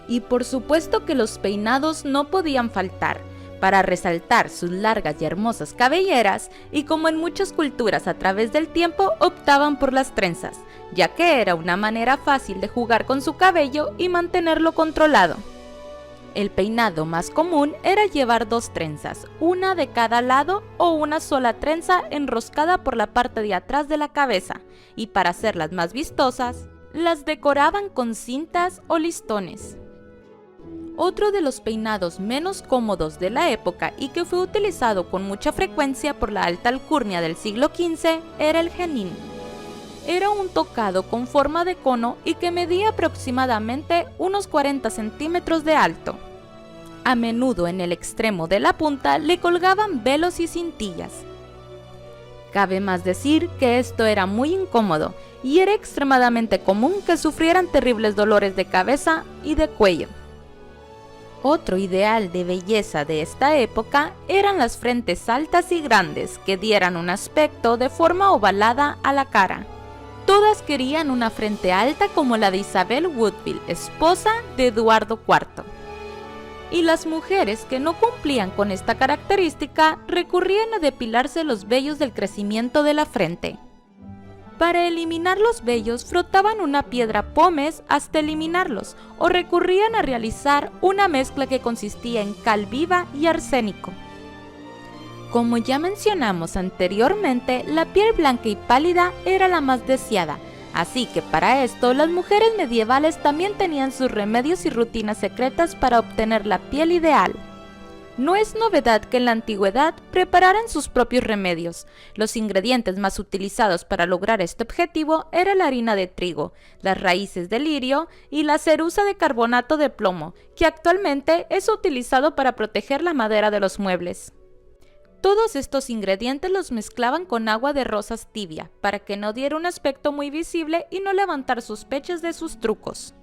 Y por supuesto que los peinados no podían faltar, para resaltar sus largas y hermosas cabelleras, y como en muchas culturas a través del tiempo optaban por las trenzas, ya que era una manera fácil de jugar con su cabello y mantenerlo controlado. El peinado más común era llevar dos trenzas, una de cada lado o una sola trenza enroscada por la parte de atrás de la cabeza, y para hacerlas más vistosas, las decoraban con cintas o listones. Otro de los peinados menos cómodos de la época y que fue utilizado con mucha frecuencia por la alta alcurnia del siglo XV era el genin. Era un tocado con forma de cono y que medía aproximadamente unos 40 centímetros de alto. A menudo en el extremo de la punta le colgaban velos y cintillas. Cabe más decir que esto era muy incómodo y era extremadamente común que sufrieran terribles dolores de cabeza y de cuello. Otro ideal de belleza de esta época eran las frentes altas y grandes que dieran un aspecto de forma ovalada a la cara. Todas querían una frente alta como la de Isabel Woodville, esposa de Eduardo IV. Y las mujeres que no cumplían con esta característica recurrían a depilarse los vellos del crecimiento de la frente. Para eliminar los vellos frotaban una piedra pómez hasta eliminarlos o recurrían a realizar una mezcla que consistía en cal viva y arsénico. Como ya mencionamos anteriormente, la piel blanca y pálida era la más deseada, así que para esto las mujeres medievales también tenían sus remedios y rutinas secretas para obtener la piel ideal. No es novedad que en la antigüedad prepararan sus propios remedios. Los ingredientes más utilizados para lograr este objetivo era la harina de trigo, las raíces de lirio y la ceruza de carbonato de plomo, que actualmente es utilizado para proteger la madera de los muebles. Todos estos ingredientes los mezclaban con agua de rosas tibia, para que no diera un aspecto muy visible y no levantar sospechas de sus trucos.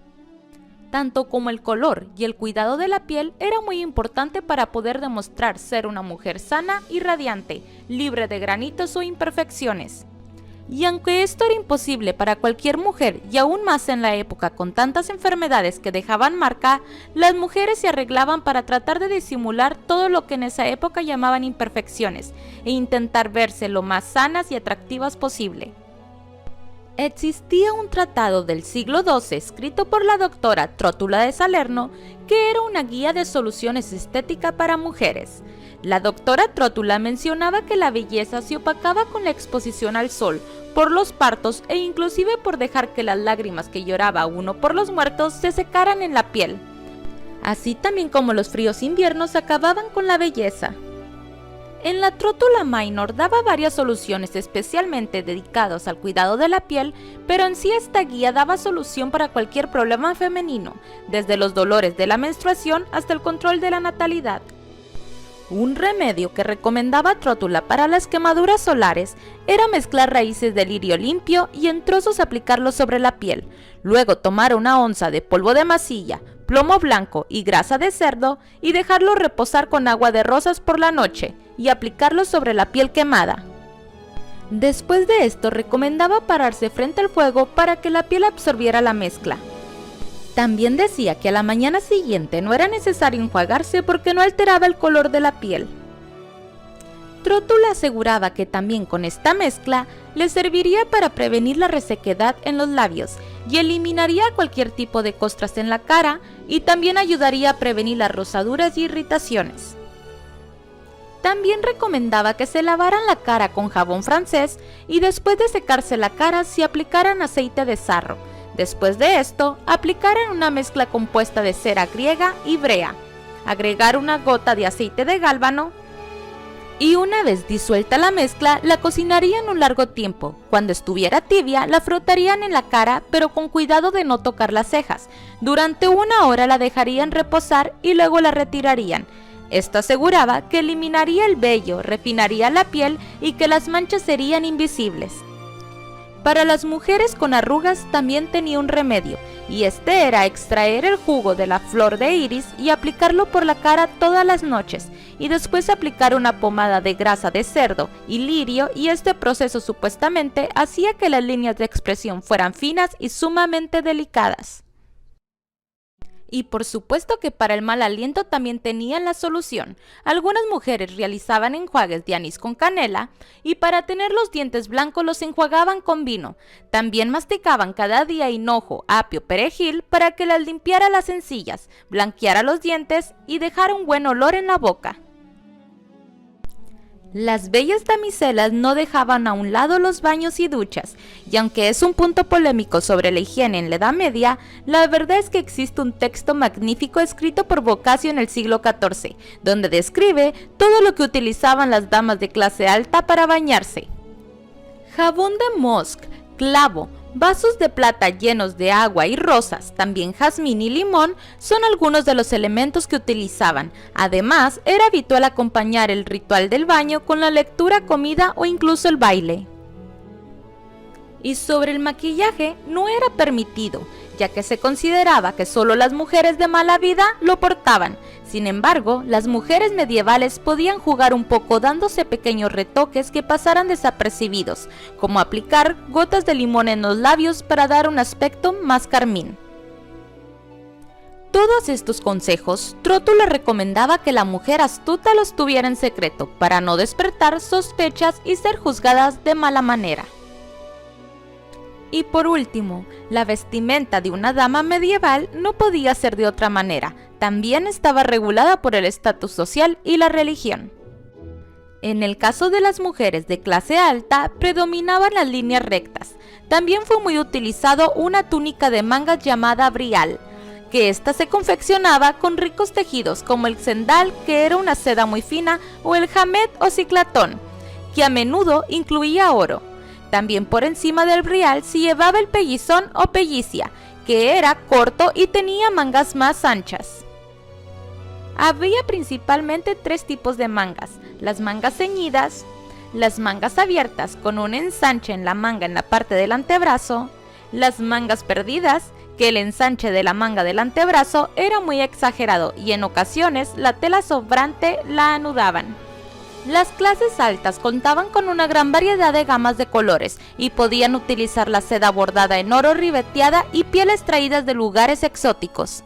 Tanto como el color y el cuidado de la piel era muy importante para poder demostrar ser una mujer sana y radiante, libre de granitos o imperfecciones. Y aunque esto era imposible para cualquier mujer, y aún más en la época con tantas enfermedades que dejaban marca, las mujeres se arreglaban para tratar de disimular todo lo que en esa época llamaban imperfecciones, e intentar verse lo más sanas y atractivas posible. Existía un tratado del siglo XII escrito por la doctora Trótula de Salerno que era una guía de soluciones estéticas para mujeres. La doctora Trótula mencionaba que la belleza se opacaba con la exposición al sol, por los partos e inclusive por dejar que las lágrimas que lloraba uno por los muertos se secaran en la piel. Así también como los fríos inviernos acababan con la belleza. En la Trótula Minor daba varias soluciones especialmente dedicadas al cuidado de la piel, pero en sí esta guía daba solución para cualquier problema femenino, desde los dolores de la menstruación hasta el control de la natalidad. Un remedio que recomendaba Trótula para las quemaduras solares era mezclar raíces de lirio limpio y en trozos aplicarlos sobre la piel, luego tomar una onza de polvo de masilla, plomo blanco y grasa de cerdo y dejarlo reposar con agua de rosas por la noche y aplicarlo sobre la piel quemada. Después de esto recomendaba pararse frente al fuego para que la piel absorbiera la mezcla. También decía que a la mañana siguiente no era necesario enjuagarse porque no alteraba el color de la piel. Trótula aseguraba que también con esta mezcla le serviría para prevenir la resequedad en los labios y eliminaría cualquier tipo de costras en la cara y también ayudaría a prevenir las rosaduras y irritaciones. También recomendaba que se lavaran la cara con jabón francés y después de secarse la cara se aplicaran aceite de sarro. Después de esto, aplicaran una mezcla compuesta de cera griega y brea, agregar una gota de aceite de gálbano y una vez disuelta la mezcla, la cocinarían un largo tiempo. Cuando estuviera tibia, la frotarían en la cara, pero con cuidado de no tocar las cejas. Durante 1 hora la dejarían reposar y luego la retirarían. Esto aseguraba que eliminaría el vello, refinaría la piel y que las manchas serían invisibles. Para las mujeres con arrugas también tenía un remedio, y este era extraer el jugo de la flor de iris y aplicarlo por la cara todas las noches, y después aplicar una pomada de grasa de cerdo y lirio, y este proceso supuestamente hacía que las líneas de expresión fueran finas y sumamente delicadas. Y por supuesto que para el mal aliento también tenían la solución. Algunas mujeres realizaban enjuagues de anís con canela y para tener los dientes blancos los enjuagaban con vino. También masticaban cada día hinojo, apio, perejil para que las limpiara las encías, blanqueara los dientes y dejara un buen olor en la boca. Las bellas damiselas no dejaban a un lado los baños y duchas, y aunque es un punto polémico sobre la higiene en la Edad Media, la verdad es que existe un texto magnífico escrito por Boccaccio en el siglo XIV, donde describe todo lo que utilizaban las damas de clase alta para bañarse. Jabón de mosc, clavo, vasos de plata llenos de agua y rosas, también jazmín y limón son algunos de los elementos que utilizaban. Además, era habitual acompañar el ritual del baño con la lectura, comida o incluso el baile. Y sobre el maquillaje no era permitido, ya que se consideraba que solo las mujeres de mala vida lo portaban. Sin embargo, las mujeres medievales podían jugar un poco dándose pequeños retoques que pasaran desapercibidos, como aplicar gotas de limón en los labios para dar un aspecto más carmín. Todos estos consejos, Trótula recomendaba que la mujer astuta los tuviera en secreto para no despertar sospechas y ser juzgadas de mala manera. Y por último, la vestimenta de una dama medieval no podía ser de otra manera, también estaba regulada por el estatus social y la religión. En el caso de las mujeres de clase alta, predominaban las líneas rectas. También fue muy utilizado una túnica de mangas llamada brial, que ésta se confeccionaba con ricos tejidos como el sendal, que era una seda muy fina, o el jamet o ciclatón, que a menudo incluía oro. También por encima del brial se llevaba el pellizón o pellicia, que era corto y tenía mangas más anchas. Había principalmente 3 tipos de mangas: las mangas ceñidas, las mangas abiertas con un ensanche en la manga en la parte del antebrazo, las mangas perdidas, que el ensanche de la manga del antebrazo era muy exagerado y en ocasiones la tela sobrante la anudaban. Las clases altas contaban con una gran variedad de gamas de colores y podían utilizar la seda bordada en oro ribeteada y pieles traídas de lugares exóticos.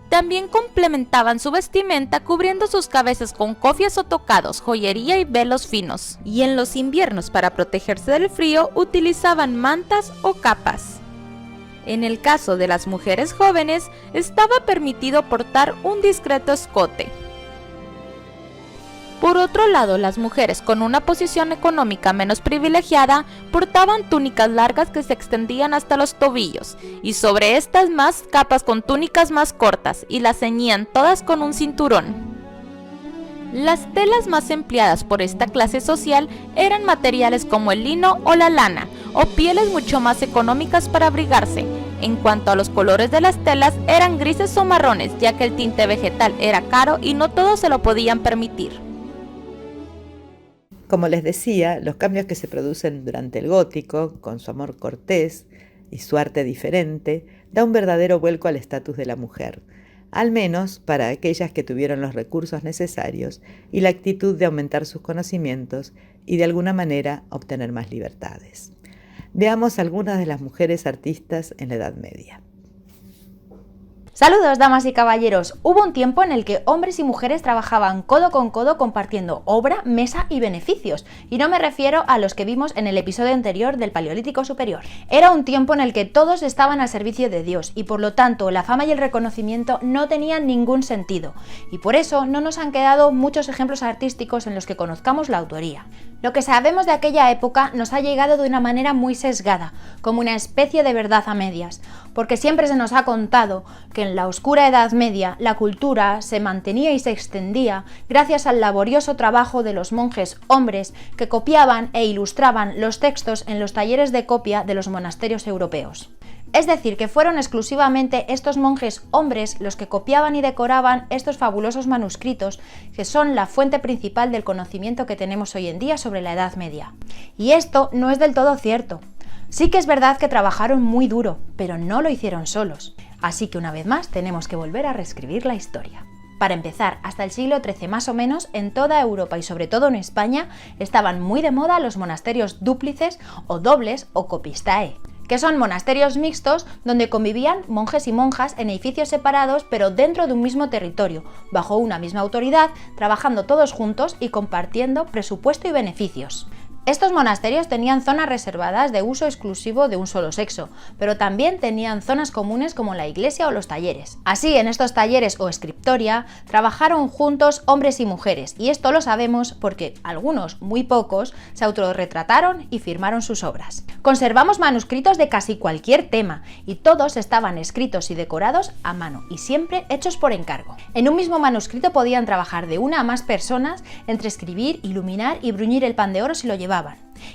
También complementaban su vestimenta cubriendo sus cabezas con cofias o tocados, joyería y velos finos. Y en los inviernos, para protegerse del frío, utilizaban mantas o capas. En el caso de las mujeres jóvenes, estaba permitido portar un discreto escote. Por otro lado, las mujeres con una posición económica menos privilegiada portaban túnicas largas que se extendían hasta los tobillos, y sobre estas más capas con túnicas más cortas, y las ceñían todas con un cinturón. Las telas más empleadas por esta clase social eran materiales como el lino o la lana, o pieles mucho más económicas para abrigarse. En cuanto a los colores de las telas, eran grises o marrones, ya que el tinte vegetal era caro y no todos se lo podían permitir. Como les decía, los cambios que se producen durante el gótico, con su amor cortés y su arte diferente, da un verdadero vuelco al estatus de la mujer, al menos para aquellas que tuvieron los recursos necesarios y la actitud de aumentar sus conocimientos y de alguna manera obtener más libertades. Veamos algunas de las mujeres artistas en la Edad Media. Saludos, damas y caballeros. Hubo un tiempo en el que hombres y mujeres trabajaban codo con codo compartiendo obra, mesa y beneficios, y no me refiero a los que vimos en el episodio anterior del Paleolítico Superior. Era un tiempo en el que todos estaban al servicio de Dios y por lo tanto la fama y el reconocimiento no tenían ningún sentido, y por eso no nos han quedado muchos ejemplos artísticos en los que conozcamos la autoría. Lo que sabemos de aquella época nos ha llegado de una manera muy sesgada, como una especie de verdad a medias, porque siempre se nos ha contado que en la oscura Edad Media la cultura se mantenía y se extendía gracias al laborioso trabajo de los monjes hombres que copiaban e ilustraban los textos en los talleres de copia de los monasterios europeos. Es decir, que fueron exclusivamente estos monjes hombres los que copiaban y decoraban estos fabulosos manuscritos que son la fuente principal del conocimiento que tenemos hoy en día sobre la Edad Media. Y esto no es del todo cierto. Sí que es verdad que trabajaron muy duro, pero no lo hicieron solos. Así que una vez más tenemos que volver a reescribir la historia. Para empezar, hasta el siglo XIII más o menos, en toda Europa y sobre todo en España, estaban muy de moda los monasterios dúplices o dobles o copistae, que son monasterios mixtos donde convivían monjes y monjas en edificios separados pero dentro de un mismo territorio, bajo una misma autoridad, trabajando todos juntos y compartiendo presupuesto y beneficios. Estos monasterios tenían zonas reservadas de uso exclusivo de un solo sexo, pero también tenían zonas comunes como la iglesia o los talleres. Así, en estos talleres o scriptoria trabajaron juntos hombres y mujeres, y esto lo sabemos porque algunos, muy pocos, se autorretrataron y firmaron sus obras. Conservamos manuscritos de casi cualquier tema, y todos estaban escritos y decorados a mano, y siempre hechos por encargo. En un mismo manuscrito podían trabajar de una a más personas entre escribir, iluminar y bruñir el pan de oro si lo llevaban.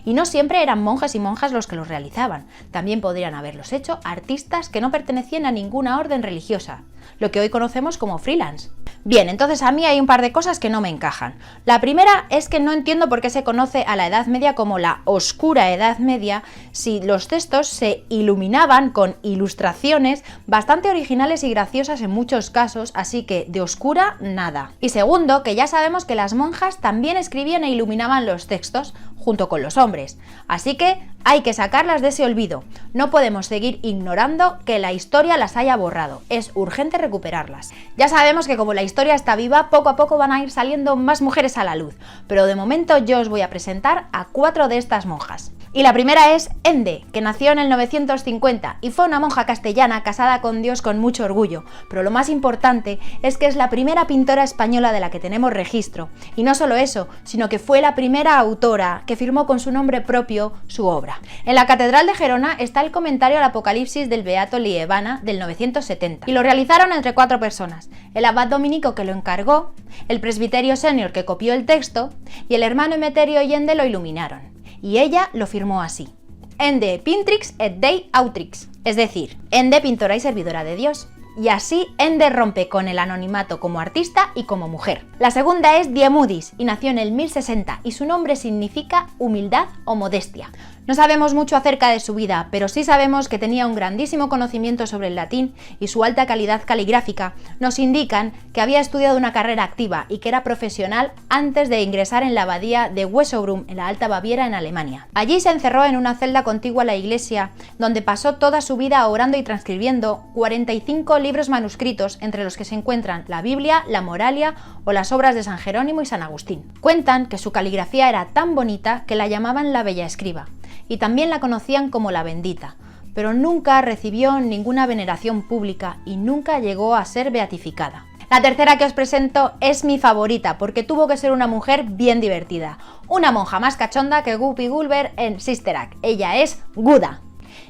Y no siempre eran monjes y monjas los que los realizaban, también podrían haberlos hecho artistas que no pertenecían a ninguna orden religiosa, lo que hoy conocemos como freelance. Bien, entonces a mí hay un par de cosas que no me encajan. La primera es que no entiendo por qué se conoce a la Edad Media como la oscura Edad Media si los textos se iluminaban con ilustraciones bastante originales y graciosas en muchos casos, así que de oscura nada. Y segundo, que ya sabemos que las monjas también escribían e iluminaban los textos junto con los hombres, así que hay que sacarlas de ese olvido. No podemos seguir ignorando que la historia las haya borrado, es urgente recuperarlas. Ya sabemos que como la historia está viva, poco a poco van a ir saliendo más mujeres a la luz, pero de momento yo os voy a presentar a 4 de estas monjas. Y la primera es Ende, que nació en el 950 y fue una monja castellana casada con Dios con mucho orgullo, pero lo más importante es que es la primera pintora española de la que tenemos registro, y no solo eso, sino que fue la primera autora que firmó con su nombre propio su obra. En la Catedral de Gerona está el comentario al Apocalipsis del Beato Liébana del 970, y lo realizaron entre 4 personas, el abad dominico que lo encargó, el presbiterio senior que copió el texto, y el hermano Emeterio y Ende lo iluminaron. Y ella lo firmó así: Ende Pintrix et Dei Autrix, es decir, Ende pintora y servidora de Dios, y así Ende rompe con el anonimato como artista y como mujer. La segunda es Diemudis y nació en el 1060 y su nombre significa humildad o modestia. No sabemos mucho acerca de su vida, pero sí sabemos que tenía un grandísimo conocimiento sobre el latín y su alta calidad caligráfica nos indican que había estudiado una carrera activa y que era profesional antes de ingresar en la abadía de Wesobrunn en la Alta Baviera en Alemania. Allí se encerró en una celda contigua a la iglesia, donde pasó toda su vida orando y transcribiendo 45 libros manuscritos, entre los que se encuentran la Biblia, la Moralia o las obras de San Jerónimo y San Agustín. Cuentan que su caligrafía era tan bonita que la llamaban la Bella Escriba, y también la conocían como la Bendita, pero nunca recibió ninguna veneración pública y nunca llegó a ser beatificada. La tercera que os presento es mi favorita, porque tuvo que ser una mujer bien divertida, una monja más cachonda que Guppy Gulliver en Sister Act. Ella es Guda.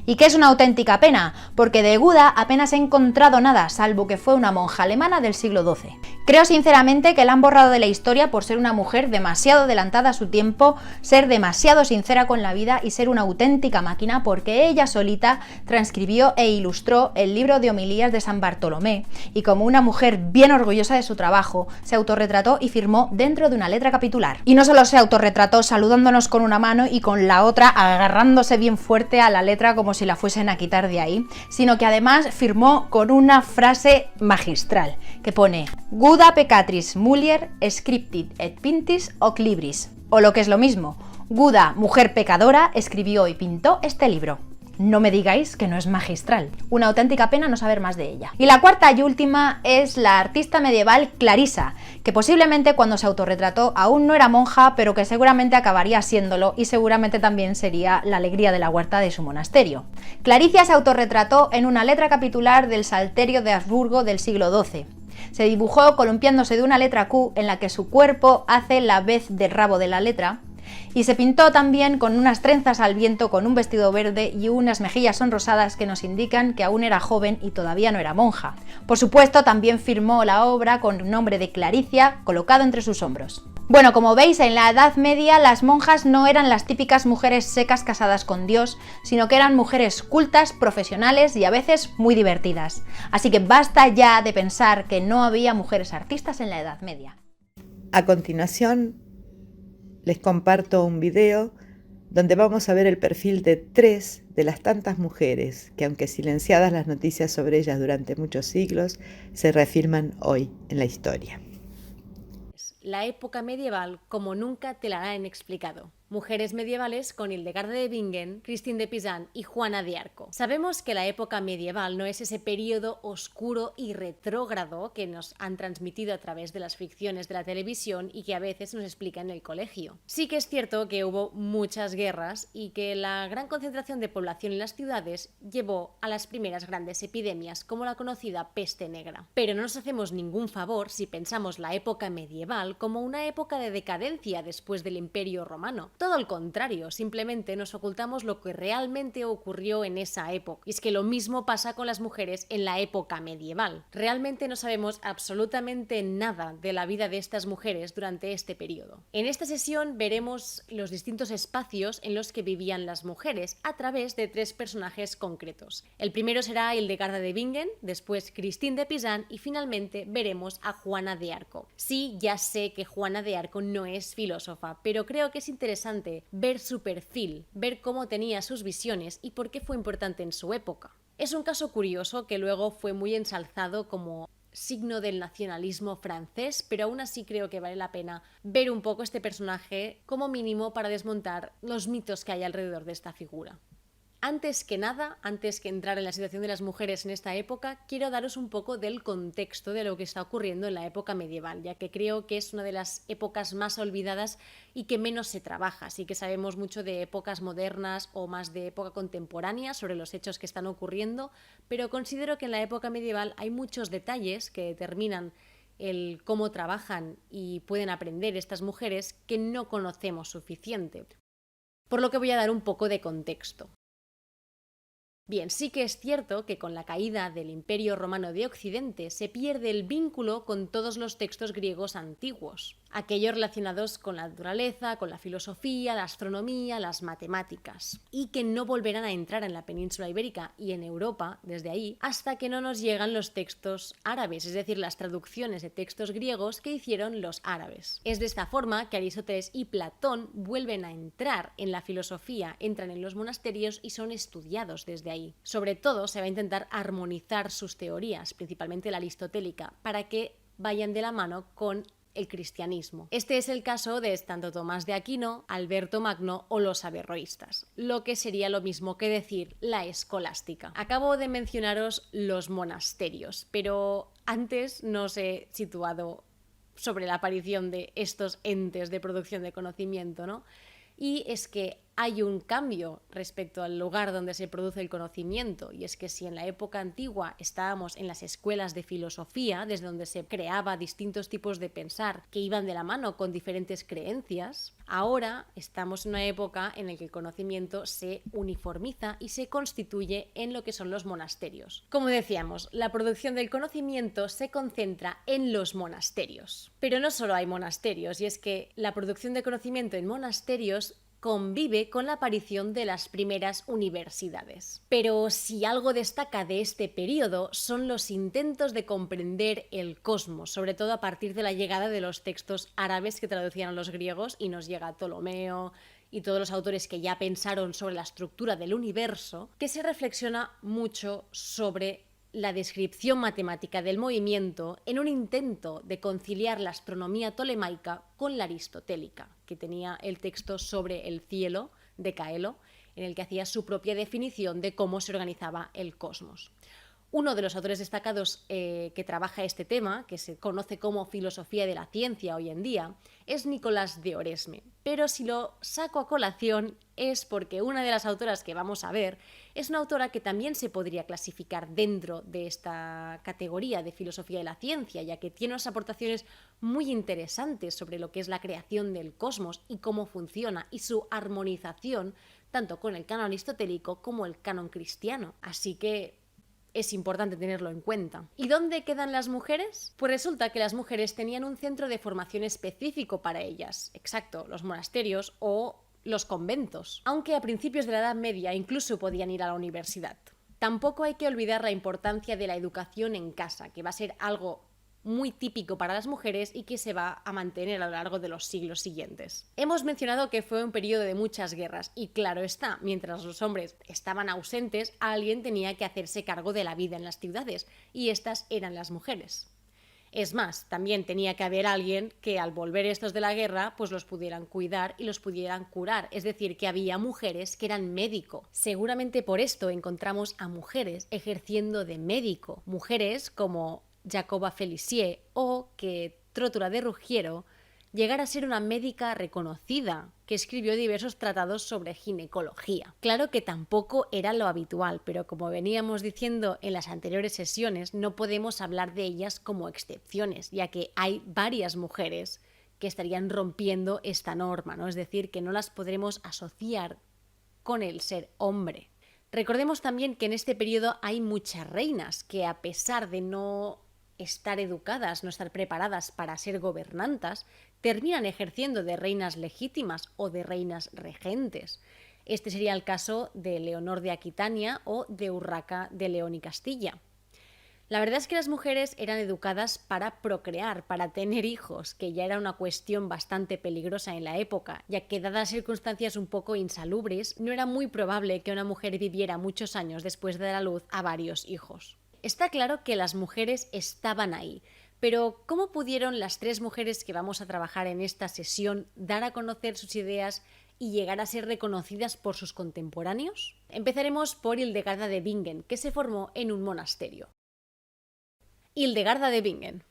Y que es una auténtica pena, porque de Guda apenas he encontrado nada, salvo que fue una monja alemana del siglo XII. Creo sinceramente que la han borrado de la historia por ser una mujer demasiado adelantada a su tiempo, ser demasiado sincera con la vida y ser una auténtica máquina, porque ella solita transcribió e ilustró el libro de homilías de San Bartolomé, y como una mujer bien orgullosa de su trabajo, se autorretrató y firmó dentro de una letra capitular. Y no solo se autorretrató saludándonos con una mano y con la otra agarrándose bien fuerte a la letra como si la fuesen a quitar de ahí, sino que además firmó con una frase magistral que pone Guda peccatris mulier scriptit et pintis hoc libris, o lo que es lo mismo, Guda, mujer pecadora, escribió y pintó este libro. No me digáis que no es magistral. Una auténtica pena no saber más de ella. Y la cuarta y última es la artista medieval Clarisa, que posiblemente cuando se autorretrató aún no era monja, pero que seguramente acabaría siéndolo y seguramente también sería la alegría de la huerta de su monasterio. Claricia se autorretrató en una letra capitular del Salterio de Habsburgo del siglo XII. Se dibujó columpiándose de una letra Q en la que su cuerpo hace la vez del rabo de la letra, y se pintó también con unas trenzas al viento, con un vestido verde y unas mejillas sonrosadas que nos indican que aún era joven y todavía no era monja. Por supuesto, también firmó la obra con el nombre de Claricia colocado entre sus hombros. Bueno, como veis, en la Edad Media las monjas no eran las típicas mujeres secas casadas con Dios, sino que eran mujeres cultas, profesionales y a veces muy divertidas. Así que basta ya de pensar que no había mujeres artistas en la Edad Media. A continuación, les comparto un video donde vamos a ver el perfil de 3 de las tantas mujeres que, aunque silenciadas las noticias sobre ellas durante muchos siglos, se reafirman hoy en la historia. La época medieval como nunca te la han explicado. Mujeres medievales con Hildegarda de Bingen, Christine de Pisan y Juana de Arco. Sabemos que la época medieval no es ese periodo oscuro y retrógrado que nos han transmitido a través de las ficciones de la televisión y que a veces nos explican en el colegio. Sí que es cierto que hubo muchas guerras y que la gran concentración de población en las ciudades llevó a las primeras grandes epidemias, como la conocida peste negra. Pero no nos hacemos ningún favor si pensamos la época medieval como una época de decadencia después del Imperio Romano. Todo al contrario, simplemente nos ocultamos lo que realmente ocurrió en esa época. Y es que lo mismo pasa con las mujeres en la época medieval. Realmente no sabemos absolutamente nada de la vida de estas mujeres durante este periodo. En esta sesión veremos los distintos espacios en los que vivían las mujeres a través de 3 personajes concretos. El primero será Hildegarda de Bingen, después Christine de Pisan y finalmente veremos a Juana de Arco. Sí, ya sé que Juana de Arco no es filósofa, pero creo que es interesante ver su perfil, ver cómo tenía sus visiones y por qué fue importante en su época. Es un caso curioso que luego fue muy ensalzado como signo del nacionalismo francés, pero aún así creo que vale la pena ver un poco este personaje como mínimo para desmontar los mitos que hay alrededor de esta figura. Antes que nada, antes que entrar en la situación de las mujeres en esta época, quiero daros un poco del contexto de lo que está ocurriendo en la época medieval, ya que creo que es una de las épocas más olvidadas y que menos se trabaja. Sí que sabemos mucho de épocas modernas o más de época contemporánea sobre los hechos que están ocurriendo, pero considero que en la época medieval hay muchos detalles que determinan el cómo trabajan y pueden aprender estas mujeres que no conocemos suficiente. Por lo que voy a dar un poco de contexto. Bien, sí que es cierto que con la caída del Imperio Romano de Occidente se pierde el vínculo con todos los textos griegos antiguos, aquellos relacionados con la naturaleza, con la filosofía, la astronomía, las matemáticas, y que no volverán a entrar en la península ibérica y en Europa desde ahí hasta que no nos llegan los textos árabes, es decir, las traducciones de textos griegos que hicieron los árabes. Es de esta forma que Aristóteles y Platón vuelven a entrar en la filosofía, entran en los monasterios y son estudiados desde ahí. Sobre todo se va a intentar armonizar sus teorías, principalmente la aristotélica, para que vayan de la mano con el cristianismo. Este es el caso de tanto Tomás de Aquino, Alberto Magno o los averroístas, lo que sería lo mismo que decir la escolástica. Acabo de mencionaros los monasterios, pero antes no os he situado sobre la aparición de estos entes de producción de conocimiento, ¿no? Y es que hay un cambio respecto al lugar donde se produce el conocimiento, y es que si en la época antigua estábamos en las escuelas de filosofía, desde donde se creaba distintos tipos de pensar que iban de la mano con diferentes creencias, ahora estamos en una época en la que el conocimiento se uniformiza y se constituye en lo que son los monasterios. Como decíamos, la producción del conocimiento se concentra en los monasterios. Pero no solo hay monasterios, y es que la producción de conocimiento en monasterios convive con la aparición de las primeras universidades. Pero si algo destaca de este periodo son los intentos de comprender el cosmos, sobre todo a partir de la llegada de los textos árabes que traducían a los griegos y nos llega Ptolomeo y todos los autores que ya pensaron sobre la estructura del universo, que se reflexiona mucho sobre la descripción matemática del movimiento en un intento de conciliar la astronomía tolemaica con la aristotélica, que tenía el texto sobre el cielo de Caelo, en el que hacía su propia definición de cómo se organizaba el cosmos. Uno de los autores destacados que trabaja este tema, que se conoce como filosofía de la ciencia hoy en día, es Nicolás de Oresme. Pero si lo saco a colación es porque una de las autoras que vamos a ver es una autora que también se podría clasificar dentro de esta categoría de filosofía de la ciencia, ya que tiene unas aportaciones muy interesantes sobre lo que es la creación del cosmos y cómo funciona y su armonización tanto con el canon aristotélico como el canon cristiano. Así que es importante tenerlo en cuenta. ¿Y dónde quedan las mujeres? Pues resulta que las mujeres tenían un centro de formación específico para ellas, exacto, los monasterios o los conventos, aunque a principios de la Edad Media incluso podían ir a la universidad. Tampoco hay que olvidar la importancia de la educación en casa, que va a ser algo muy típico para las mujeres y que se va a mantener a lo largo de los siglos siguientes. Hemos mencionado que fue un periodo de muchas guerras y claro está, mientras los hombres estaban ausentes, alguien tenía que hacerse cargo de la vida en las ciudades y estas eran las mujeres. Es más, también tenía que haber alguien que al volver estos de la guerra pues los pudieran cuidar y los pudieran curar, es decir, que había mujeres que eran médico. Seguramente por esto encontramos a mujeres ejerciendo de médico, mujeres como Jacoba Felissier o que Trótura de Ruggiero llegara a ser una médica reconocida que escribió diversos tratados sobre ginecología. Claro que tampoco era lo habitual, pero como veníamos diciendo en las anteriores sesiones, no podemos hablar de ellas como excepciones, ya que hay varias mujeres que estarían rompiendo esta norma, ¿no? Es decir, que no las podremos asociar con el ser hombre. Recordemos también que en este periodo hay muchas reinas que, a pesar de no estar educadas, no estar preparadas para ser gobernantas, terminan ejerciendo de reinas legítimas o de reinas regentes. Este sería el caso de Leonor de Aquitania o de Urraca de León y Castilla. La verdad es que las mujeres eran educadas para procrear, para tener hijos, que ya era una cuestión bastante peligrosa en la época, ya que dadas circunstancias un poco insalubres, no era muy probable que una mujer viviera muchos años después de dar a luz a varios hijos. Está claro que las mujeres estaban ahí, pero ¿cómo pudieron las tres mujeres que vamos a trabajar en esta sesión dar a conocer sus ideas y llegar a ser reconocidas por sus contemporáneos? Empezaremos por Hildegarda de Bingen, que se formó en un monasterio. Hildegarda de Bingen.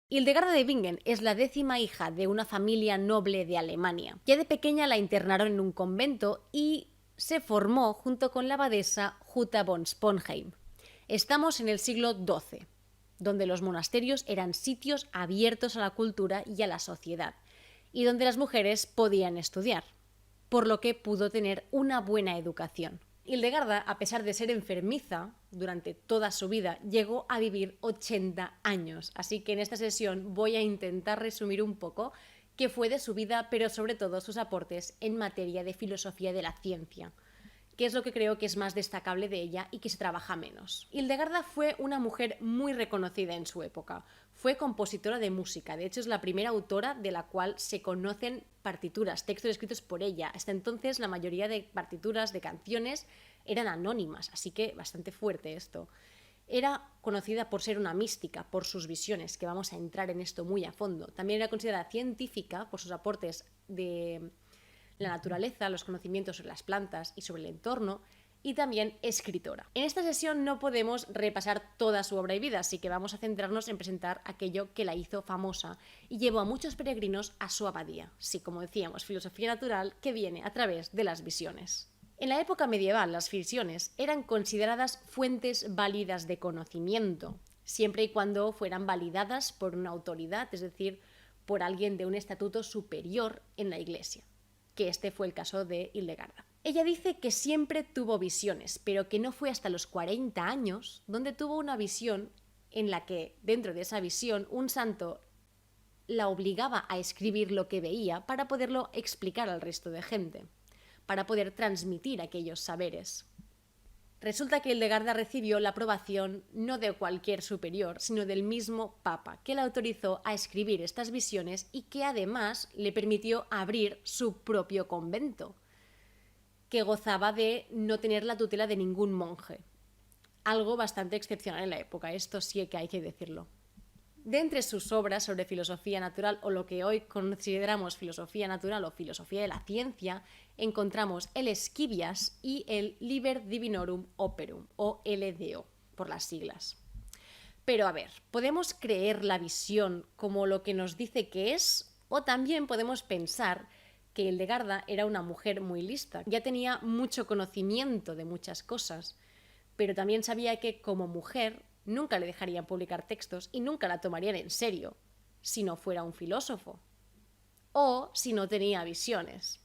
Hildegarda de Bingen es la 10ª hija de una familia noble de Alemania. Ya de pequeña la internaron en un convento y se formó junto con la abadesa Jutta von Sponheim. Estamos en el siglo XII, donde los monasterios eran sitios abiertos a la cultura y a la sociedad, y donde las mujeres podían estudiar, por lo que pudo tener una buena educación. Hildegarda, a pesar de ser enfermiza durante toda su vida, llegó a vivir 80 años. Así que en esta sesión voy a intentar resumir un poco qué fue de su vida, pero sobre todo sus aportes en materia de filosofía de la ciencia, que es lo que creo que es más destacable de ella y que se trabaja menos. Hildegarda fue una mujer muy reconocida en su época. Fue compositora de música, de hecho es la primera autora de la cual se conocen partituras, textos escritos por ella. Hasta entonces la mayoría de partituras de canciones eran anónimas, así que bastante fuerte esto. Era conocida por ser una mística, por sus visiones, que vamos a entrar en esto muy a fondo. También era considerada científica por sus aportes de la naturaleza, los conocimientos sobre las plantas y sobre el entorno, y también escritora. En esta sesión no podemos repasar toda su obra y vida, así que vamos a centrarnos en presentar aquello que la hizo famosa y llevó a muchos peregrinos a su abadía. Sí, como decíamos, filosofía natural que viene a través de las visiones. En la época medieval, las visiones eran consideradas fuentes válidas de conocimiento, siempre y cuando fueran validadas por una autoridad, es decir, por alguien de un estatuto superior en la Iglesia, que este fue el caso de Hildegarda. Ella dice que siempre tuvo visiones, pero que no fue hasta los 40 años donde tuvo una visión en la que, dentro de esa visión, un santo la obligaba a escribir lo que veía para poderlo explicar al resto de gente, para poder transmitir aquellos saberes. Resulta que Hildegarda recibió la aprobación no de cualquier superior, sino del mismo Papa, que la autorizó a escribir estas visiones y que además le permitió abrir su propio convento, que gozaba de no tener la tutela de ningún monje. Algo bastante excepcional en la época, esto sí que hay que decirlo. De entre sus obras sobre filosofía natural, o lo que hoy consideramos filosofía natural o filosofía de la ciencia, encontramos el Esquivias y el Liber Divinorum Operum, o LDO, por las siglas. Pero a ver, ¿podemos creer la visión como lo que nos dice que es? O también podemos pensar que Hildegarda era una mujer muy lista, ya tenía mucho conocimiento de muchas cosas, pero también sabía que como mujer nunca le dejarían publicar textos y nunca la tomarían en serio si no fuera un filósofo o si no tenía visiones.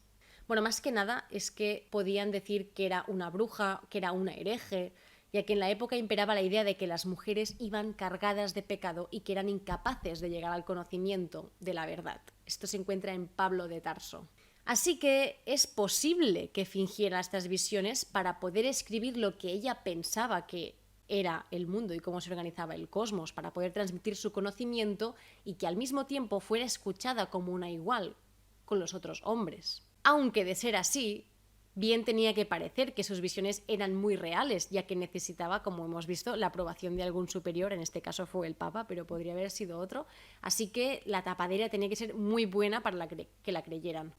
Bueno, más que nada es que podían decir que era una bruja, que era una hereje, ya que en la época imperaba la idea de que las mujeres iban cargadas de pecado y que eran incapaces de llegar al conocimiento de la verdad. Esto se encuentra en Pablo de Tarso. Así que es posible que fingiera estas visiones para poder escribir lo que ella pensaba que era el mundo y cómo se organizaba el cosmos, para poder transmitir su conocimiento y que al mismo tiempo fuera escuchada como una igual con los otros hombres. Aunque de ser así, bien tenía que parecer que sus visiones eran muy reales, ya que necesitaba, como hemos visto, la aprobación de algún superior, en este caso fue el Papa, pero podría haber sido otro, así que la tapadera tenía que ser muy buena para que la creyeran.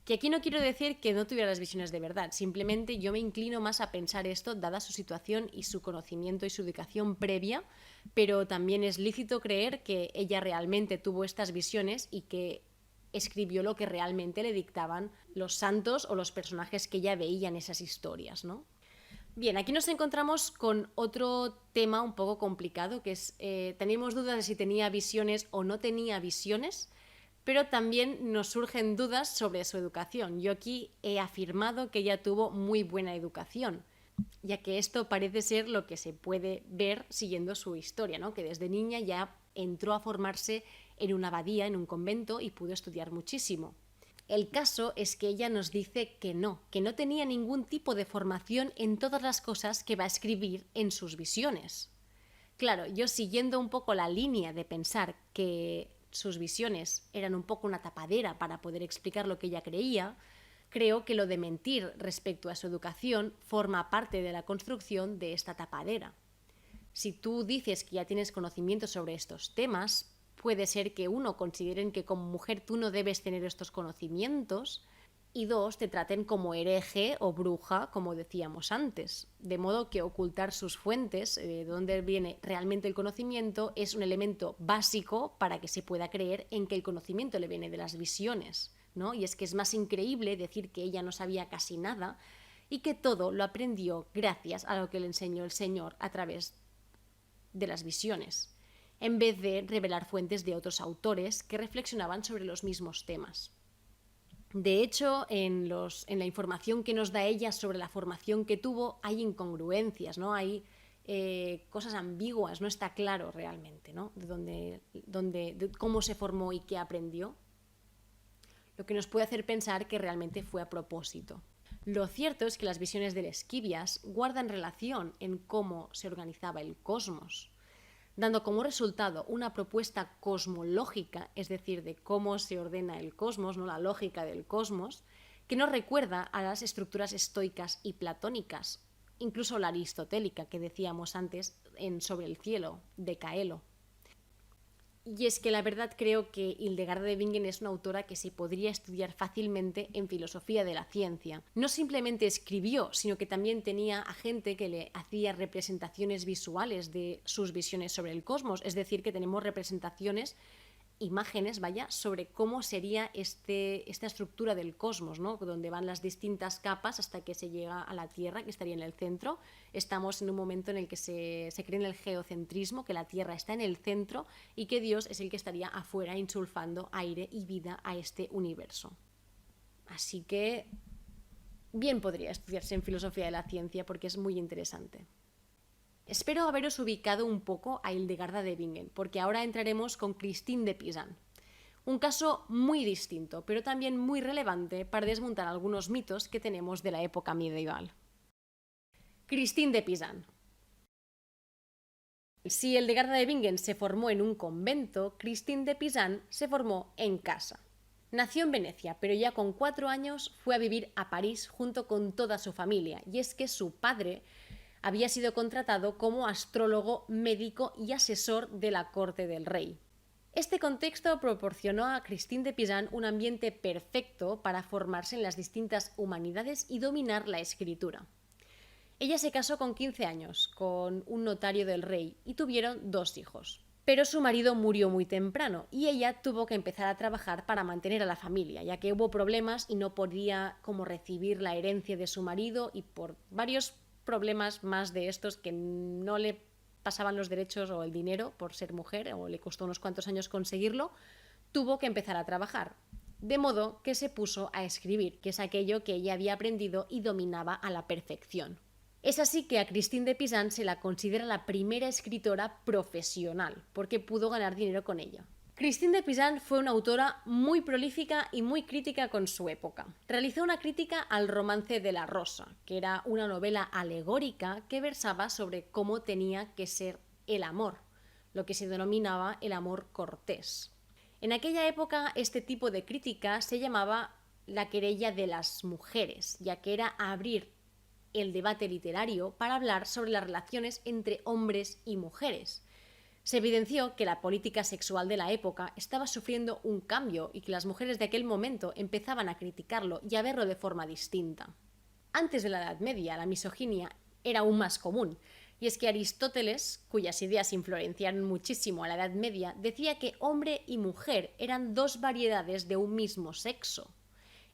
Que aquí no quiero decir que no tuviera las visiones de verdad, simplemente yo me inclino más a pensar esto dada su situación y su conocimiento y su educación previa, pero también es lícito creer que ella realmente tuvo estas visiones y que escribió lo que realmente le dictaban los santos o los personajes que ella veía en esas historias, ¿no? Bien, aquí nos encontramos con otro tema un poco complicado, que es, tenemos dudas de si tenía visiones o no tenía visiones, pero también nos surgen dudas sobre su educación. Yo aquí he afirmado que ella tuvo muy buena educación, ya que esto parece ser lo que se puede ver siguiendo su historia, ¿no? Que desde niña ya entró a formarse en una abadía, en un convento, y pudo estudiar muchísimo. El caso es que ella nos dice que no tenía ningún tipo de formación en todas las cosas que va a escribir en sus visiones. Claro, yo siguiendo un poco la línea de pensar que sus visiones eran un poco una tapadera para poder explicar lo que ella creía, creo que lo de mentir respecto a su educación forma parte de la construcción de esta tapadera. Si tú dices que ya tienes conocimiento sobre estos temas, puede ser que uno, consideren que como mujer tú no debes tener estos conocimientos, y dos, te traten como hereje o bruja, como decíamos antes. De modo que ocultar sus fuentes, de dónde viene realmente el conocimiento, es un elemento básico para que se pueda creer en que el conocimiento le viene de las visiones, ¿no? Y es que es más increíble decir que ella no sabía casi nada y que todo lo aprendió gracias a lo que le enseñó el Señor a través de las visiones, en vez de revelar fuentes de otros autores que reflexionaban sobre los mismos temas. De hecho, en la información que nos da ella sobre la formación que tuvo, hay incongruencias, ¿no? Hay cosas ambiguas, no está claro realmente, ¿no? De cómo se formó y qué aprendió, lo que nos puede hacer pensar que realmente fue a propósito. Lo cierto es que las visiones del Esquivias guardan relación en cómo se organizaba el cosmos, dando como resultado una propuesta cosmológica, es decir, de cómo se ordena el cosmos, ¿no? La lógica del cosmos, que nos recuerda a las estructuras estoicas y platónicas, incluso la aristotélica que decíamos antes en Sobre el cielo, de Caelo. Y es que la verdad creo que Hildegarda de Bingen es una autora que se podría estudiar fácilmente en filosofía de la ciencia. No simplemente escribió, sino que también tenía a gente que le hacía representaciones visuales de sus visiones sobre el cosmos. Es decir, que tenemos representaciones, imágenes, sobre cómo sería esta estructura del cosmos, ¿no? Donde van las distintas capas hasta que se llega a la Tierra, que estaría en el centro. Estamos en un momento en el que se cree en el geocentrismo, que la Tierra está en el centro y que Dios es el que estaría afuera insulfando aire y vida a este universo. Así que bien podría estudiarse en filosofía de la ciencia porque es muy interesante. Espero haberos ubicado un poco a Hildegarda de Bingen, porque ahora entraremos con Christine de Pisan. Un caso muy distinto, pero también muy relevante para desmontar algunos mitos que tenemos de la época medieval. Christine de Pisan. Si Hildegarda de Bingen se formó en un convento, Christine de Pisan se formó en casa. Nació en Venecia, pero ya con 4 años fue a vivir a París junto con toda su familia, y es que su padre había sido contratado como astrólogo, médico y asesor de la corte del rey. Este contexto proporcionó a Christine de Pisan un ambiente perfecto para formarse en las distintas humanidades y dominar la escritura. Ella se casó con 15 años con un notario del rey y tuvieron 2 hijos. Pero su marido murió muy temprano y ella tuvo que empezar a trabajar para mantener a la familia, ya que hubo problemas y no podía como recibir la herencia de su marido y por varios problemas más de estos que no le pasaban los derechos o el dinero por ser mujer, o le costó unos cuantos años conseguirlo, tuvo que empezar a trabajar. De modo que se puso a escribir, que es aquello que ella había aprendido y dominaba a la perfección. Es así que a Christine de Pisan se la considera la primera escritora profesional, porque pudo ganar dinero con ello. Christine de Pisan fue una autora muy prolífica y muy crítica con su época. Realizó una crítica al Romance de la Rosa, que era una novela alegórica que versaba sobre cómo tenía que ser el amor, lo que se denominaba el amor cortés. En aquella época este tipo de crítica se llamaba la querella de las mujeres, ya que era abrir el debate literario para hablar sobre las relaciones entre hombres y mujeres. Se evidenció que la política sexual de la época estaba sufriendo un cambio y que las mujeres de aquel momento empezaban a criticarlo y a verlo de forma distinta. Antes de la Edad Media, la misoginia era aún más común, y es que Aristóteles, cuyas ideas influenciaron muchísimo a la Edad Media, decía que hombre y mujer eran 2 variedades de un mismo sexo.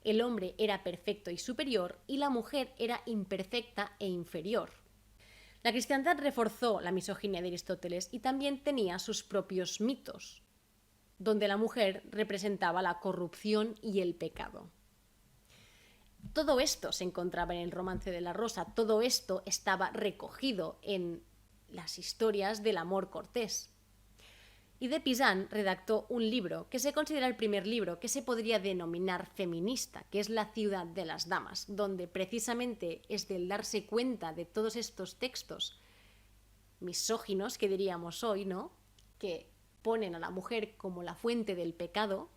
El hombre era perfecto y superior y la mujer era imperfecta e inferior. La cristiandad reforzó la misoginia de Aristóteles y también tenía sus propios mitos, donde la mujer representaba la corrupción y el pecado. Todo esto se encontraba en el Romance de la Rosa, todo esto estaba recogido en las historias del amor cortés. Y de Pisan redactó un libro que se considera el primer libro que se podría denominar feminista, que es La ciudad de las damas, donde precisamente es del darse cuenta de todos estos textos misóginos, que diríamos hoy, ¿no?, que ponen a la mujer como la fuente del pecado,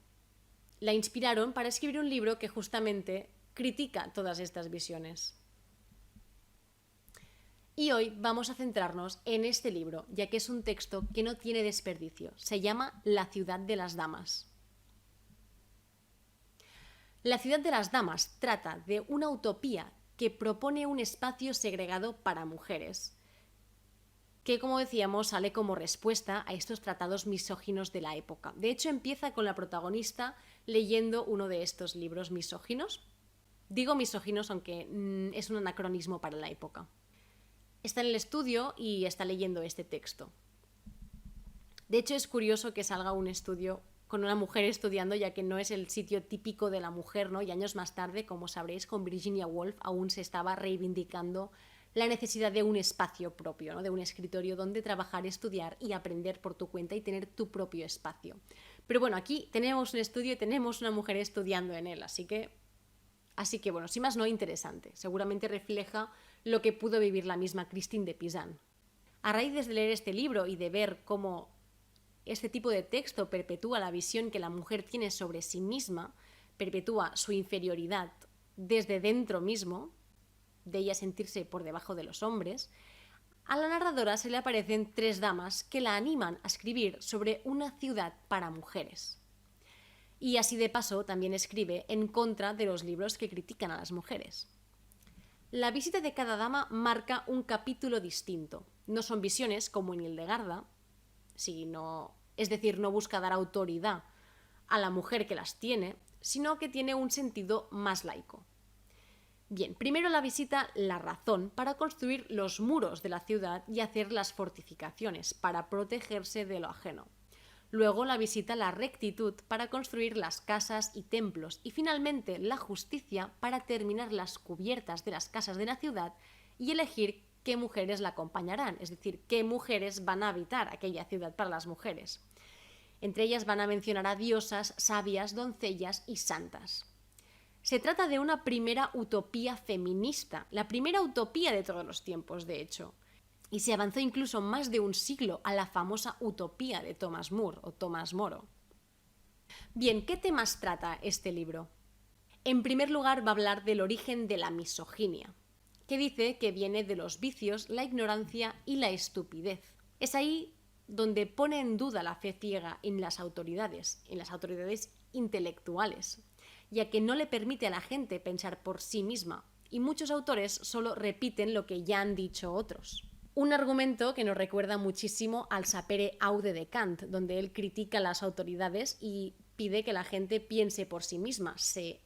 la inspiraron para escribir un libro que justamente critica todas estas visiones. Y hoy vamos a centrarnos en este libro, ya que es un texto que no tiene desperdicio. Se llama La ciudad de las damas. La ciudad de las damas trata de una utopía que propone un espacio segregado para mujeres, que, como decíamos, sale como respuesta a estos tratados misóginos de la época. De hecho, empieza con la protagonista leyendo uno de estos libros misóginos. Digo misóginos aunque es un anacronismo para la época. Está en el estudio y está leyendo este texto. De hecho, es curioso que salga un estudio con una mujer estudiando, ya que no es el sitio típico de la mujer, ¿no? Y años más tarde, como sabréis, con Virginia Woolf aún se estaba reivindicando la necesidad de un espacio propio, ¿no? De un escritorio donde trabajar, estudiar y aprender por tu cuenta y tener tu propio espacio. Pero bueno, aquí tenemos un estudio y tenemos una mujer estudiando en él, así que bueno, sin más no, interesante. Seguramente refleja lo que pudo vivir la misma Christine de Pisan. A raíz de leer este libro y de ver cómo este tipo de texto perpetúa la visión que la mujer tiene sobre sí misma, perpetúa su inferioridad desde dentro mismo, de ella sentirse por debajo de los hombres, a la narradora se le aparecen 3 damas que la animan a escribir sobre una ciudad para mujeres. Y así de paso también escribe en contra de los libros que critican a las mujeres. La visita de cada dama marca un capítulo distinto. No son visiones como en Hildegarda, es decir, no busca dar autoridad a la mujer que las tiene, sino que tiene un sentido más laico. Bien, primero la visita la razón para construir los muros de la ciudad y hacer las fortificaciones para protegerse de lo ajeno. Luego la visita la rectitud para construir las casas y templos y finalmente la justicia para terminar las cubiertas de las casas de la ciudad y elegir qué mujeres la acompañarán, es decir, qué mujeres van a habitar aquella ciudad para las mujeres. Entre ellas van a mencionar a diosas, sabias, doncellas y santas. Se trata de una primera utopía feminista, la primera utopía de todos los tiempos, de hecho. Y se avanzó incluso más de un siglo a la famosa utopía de Thomas More o Tomás Moro. Bien, ¿qué temas trata este libro? En primer lugar va a hablar del origen de la misoginia, que dice que viene de los vicios, la ignorancia y la estupidez. Es ahí donde pone en duda la fe ciega en las autoridades intelectuales, ya que no le permite a la gente pensar por sí misma, y muchos autores solo repiten lo que ya han dicho otros. Un argumento que nos recuerda muchísimo al Sapere Aude de Kant, donde él critica a las autoridades y pide que la gente piense por sí misma, se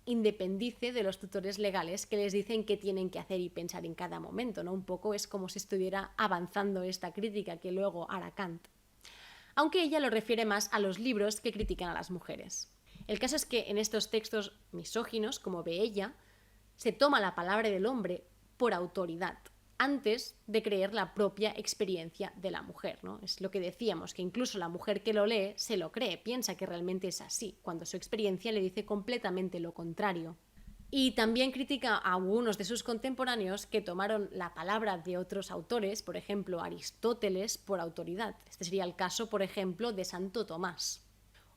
independice de los tutores legales que les dicen qué tienen que hacer y pensar en cada momento, ¿no? Un poco es como si estuviera avanzando esta crítica que luego hará Kant. Aunque ella lo refiere más a los libros que critican a las mujeres. El caso es que en estos textos misóginos, como ve ella, se toma la palabra del hombre por autoridad, antes de creer la propia experiencia de la mujer, ¿no? Es lo que decíamos, que incluso la mujer que lo lee se lo cree, piensa que realmente es así, cuando su experiencia le dice completamente lo contrario. Y también critica a algunos de sus contemporáneos que tomaron la palabra de otros autores, por ejemplo Aristóteles, por autoridad. Este sería el caso, por ejemplo, de Santo Tomás.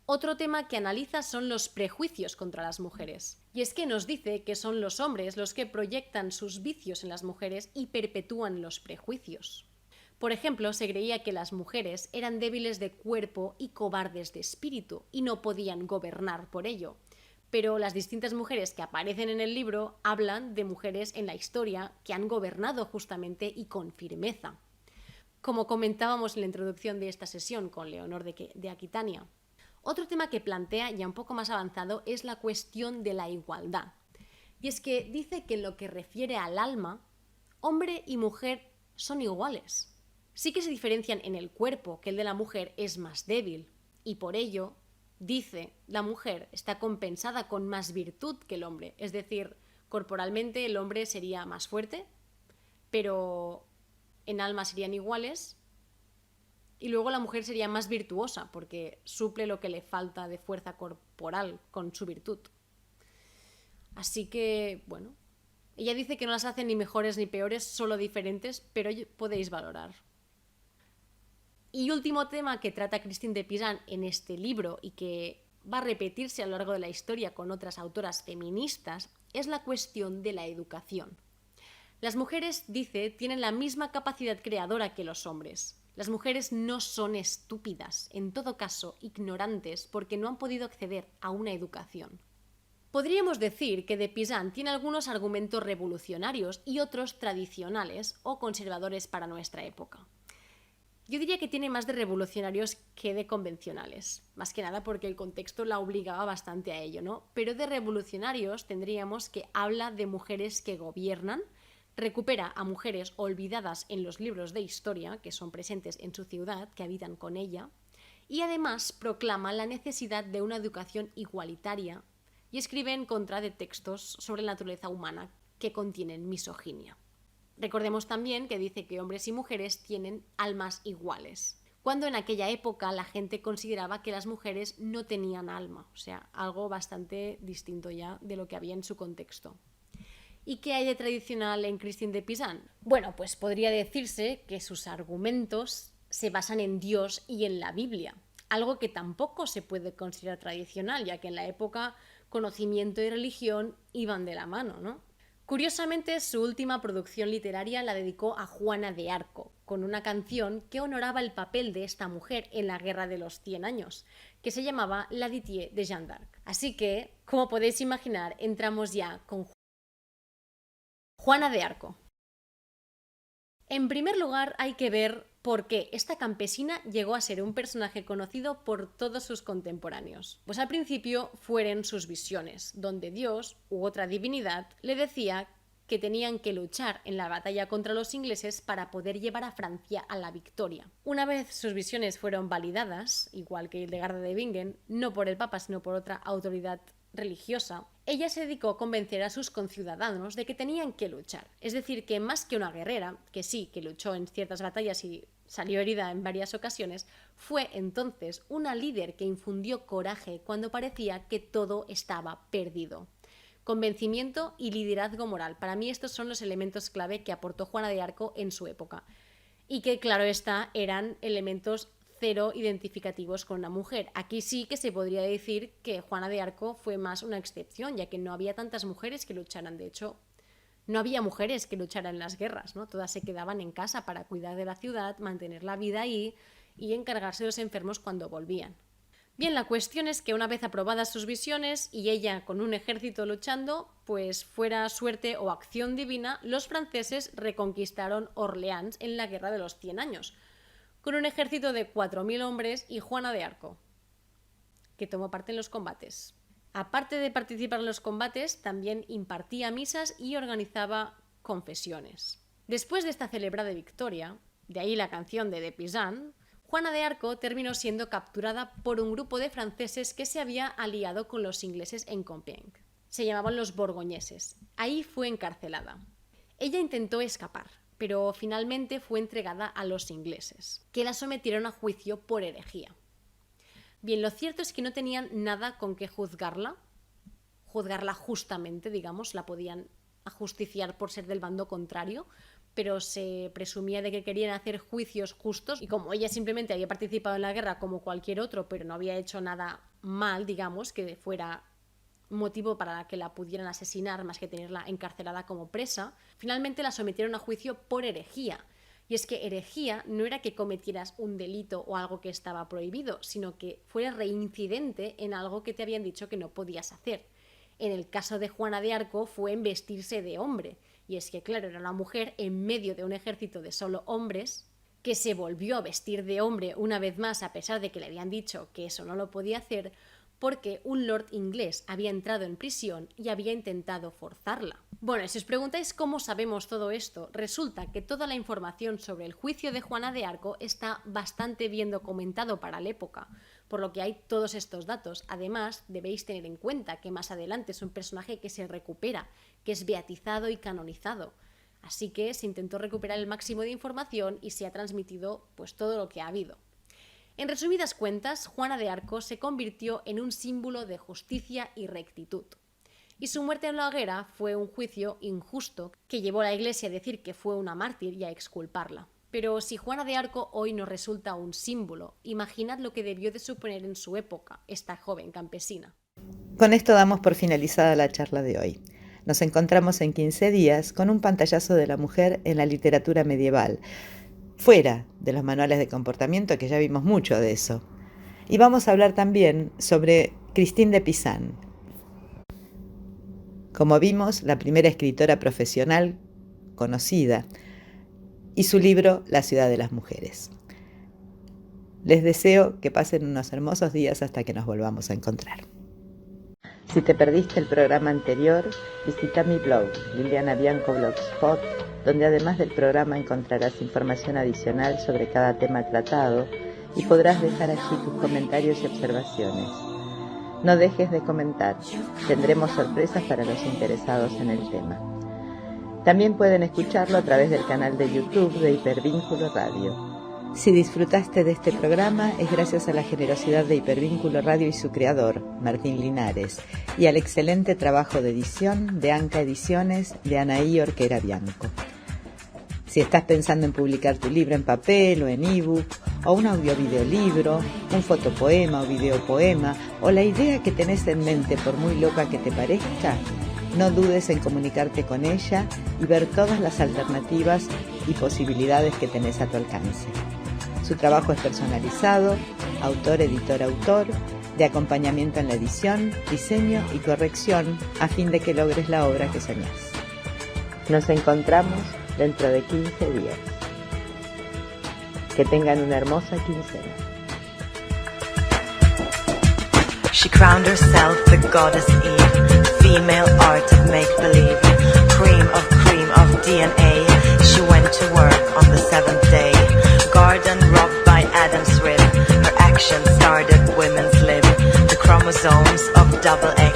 Otro tema que analiza son los prejuicios contra las mujeres. Y es que nos dice que son los hombres los que proyectan sus vicios en las mujeres y perpetúan los prejuicios. Por ejemplo, se creía que las mujeres eran débiles de cuerpo y cobardes de espíritu y no podían gobernar por ello. Pero las distintas mujeres que aparecen en el libro hablan de mujeres en la historia que han gobernado justamente y con firmeza. Como comentábamos en la introducción de esta sesión con Leonor de Aquitania. Otro tema que plantea, ya un poco más avanzado, es la cuestión de la igualdad. Y es que dice que en lo que refiere al alma, hombre y mujer son iguales. Sí que se diferencian en el cuerpo, que el de la mujer es más débil, y por ello, dice, la mujer está compensada con más virtud que el hombre. Es decir, corporalmente el hombre sería más fuerte, pero en alma serían iguales. Y luego la mujer sería más virtuosa porque suple lo que le falta de fuerza corporal con su virtud. Así que, bueno, ella dice que no las hace ni mejores ni peores, solo diferentes, pero podéis valorar. Y último tema que trata Christine de Pisan en este libro y que va a repetirse a lo largo de la historia con otras autoras feministas es la cuestión de la educación. Las mujeres, dice, tienen la misma capacidad creadora que los hombres. Las mujeres no son estúpidas, en todo caso ignorantes, porque no han podido acceder a una educación. Podríamos decir que de Pisan tiene algunos argumentos revolucionarios y otros tradicionales o conservadores para nuestra época. Yo diría que tiene más de revolucionarios que de convencionales, más que nada porque el contexto la obligaba bastante a ello, ¿no? Pero de revolucionarios tendríamos que habla de mujeres que gobiernan, recupera a mujeres olvidadas en los libros de historia, que son presentes en su ciudad, que habitan con ella, y además proclama la necesidad de una educación igualitaria y escribe en contra de textos sobre la naturaleza humana que contienen misoginia. Recordemos también que dice que hombres y mujeres tienen almas iguales, cuando en aquella época la gente consideraba que las mujeres no tenían alma, o sea, algo bastante distinto ya de lo que había en su contexto. ¿Y qué hay de tradicional en Christine de Pisan? Bueno, pues podría decirse que sus argumentos se basan en Dios y en la Biblia, algo que tampoco se puede considerar tradicional, ya que en la época conocimiento y religión iban de la mano, ¿no? Curiosamente, su última producción literaria la dedicó a Juana de Arco, con una canción que honoraba el papel de esta mujer en la Guerra de los 100 años, que se llamaba La Dittier de Jeanne d'Arc. Así que, como podéis imaginar, entramos ya con Juana de Arco. En primer lugar, hay que ver por qué esta campesina llegó a ser un personaje conocido por todos sus contemporáneos. Pues al principio fueron sus visiones, donde Dios u otra divinidad le decía que tenían que luchar en la batalla contra los ingleses para poder llevar a Francia a la victoria. Una vez sus visiones fueron validadas, igual que Hildegarda de Bingen, no por el Papa sino por otra autoridad religiosa, ella se dedicó a convencer a sus conciudadanos de que tenían que luchar. Es decir, que más que una guerrera, que sí, que luchó en ciertas batallas y salió herida en varias ocasiones, fue entonces una líder que infundió coraje cuando parecía que todo estaba perdido. Convencimiento y liderazgo moral. Para mí estos son los elementos clave que aportó Juana de Arco en su época. Y que, claro está, eran elementos cero identificativos con una mujer. Aquí sí que se podría decir que Juana de Arco fue más una excepción, ya que no había tantas mujeres que lucharan. De hecho, no había mujeres que lucharan en las guerras, ¿no? Todas se quedaban en casa para cuidar de la ciudad, mantener la vida ahí y encargarse de los enfermos cuando volvían. Bien, la cuestión es que una vez aprobadas sus visiones y ella con un ejército luchando, pues fuera suerte o acción divina, los franceses reconquistaron Orleans en la Guerra de los 100 años, con un ejército de 4.000 hombres y Juana de Arco, que tomó parte en los combates. Aparte de participar en los combates, también impartía misas y organizaba confesiones. Después de esta celebrada victoria, de ahí la canción de Pisan, Juana de Arco terminó siendo capturada por un grupo de franceses que se había aliado con los ingleses en Compiègne. Se llamaban los borgoñeses. Ahí fue encarcelada. Ella intentó escapar, pero finalmente fue entregada a los ingleses, que la sometieron a juicio por herejía. Bien, lo cierto es que no tenían nada con qué juzgarla justamente, digamos, la podían ajusticiar por ser del bando contrario, pero se presumía de que querían hacer juicios justos y como ella simplemente había participado en la guerra como cualquier otro, pero no había hecho nada mal, digamos, que fuera motivo para que la pudieran asesinar más que tenerla encarcelada como presa, finalmente la sometieron a juicio por herejía. Y es que herejía no era que cometieras un delito o algo que estaba prohibido, sino que fueras reincidente en algo que te habían dicho que no podías hacer. En el caso de Juana de Arco fue en vestirse de hombre. Y es que, claro, era una mujer en medio de un ejército de solo hombres que se volvió a vestir de hombre una vez más a pesar de que le habían dicho que eso no lo podía hacer, porque un lord inglés había entrado en prisión y había intentado forzarla. Bueno, si os preguntáis cómo sabemos todo esto, resulta que toda la información sobre el juicio de Juana de Arco está bastante bien documentado para la época, por lo que hay todos estos datos. Además, debéis tener en cuenta que más adelante es un personaje que se recupera, que es beatizado y canonizado. Así que se intentó recuperar el máximo de información y se ha transmitido pues todo lo que ha habido. En resumidas cuentas, Juana de Arco se convirtió en un símbolo de justicia y rectitud. Y su muerte en la hoguera fue un juicio injusto que llevó a la Iglesia a decir que fue una mártir y a exculparla. Pero si Juana de Arco hoy nos resulta un símbolo, imaginad lo que debió de suponer en su época esta joven campesina. Con esto damos por finalizada la charla de hoy. Nos encontramos en 15 días con un pantallazo de la mujer en la literatura medieval, fuera de los manuales de comportamiento, que ya vimos mucho de eso. Y vamos a hablar también sobre Christine de Pisan. Como vimos, la primera escritora profesional conocida, y su libro La ciudad de las mujeres. Les deseo que pasen unos hermosos días hasta que nos volvamos a encontrar. Si te perdiste el programa anterior, visita mi blog, Liliana Bianco Blogspot, donde además del programa encontrarás información adicional sobre cada tema tratado y podrás dejar allí tus comentarios y observaciones. No dejes de comentar, tendremos sorpresas para los interesados en el tema. También pueden escucharlo a través del canal de YouTube de Hipervínculo Radio. Si disfrutaste de este programa es gracias a la generosidad de Hipervínculo Radio y su creador, Martín Linares, y al excelente trabajo de edición de Anca Ediciones de Anaí Orquera Bianco. Si estás pensando en publicar tu libro en papel o en ebook, o un audio-videolibro, un fotopoema o videopoema, o la idea que tenés en mente por muy loca que te parezca, no dudes en comunicarte con ella y ver todas las alternativas y posibilidades que tenés a tu alcance. Su trabajo es personalizado, autor, editor, autor, de acompañamiento en la edición, diseño y corrección a fin de que logres la obra que soñás. Nos encontramos dentro de 15 días. Que tengan una hermosa quincena. She crowned herself the goddess Eve, female art of make-believe, cream of DNA. She went to work on the seventh day, garden robbed by Adam's rib. Her action started women's lib, the chromosomes of double A.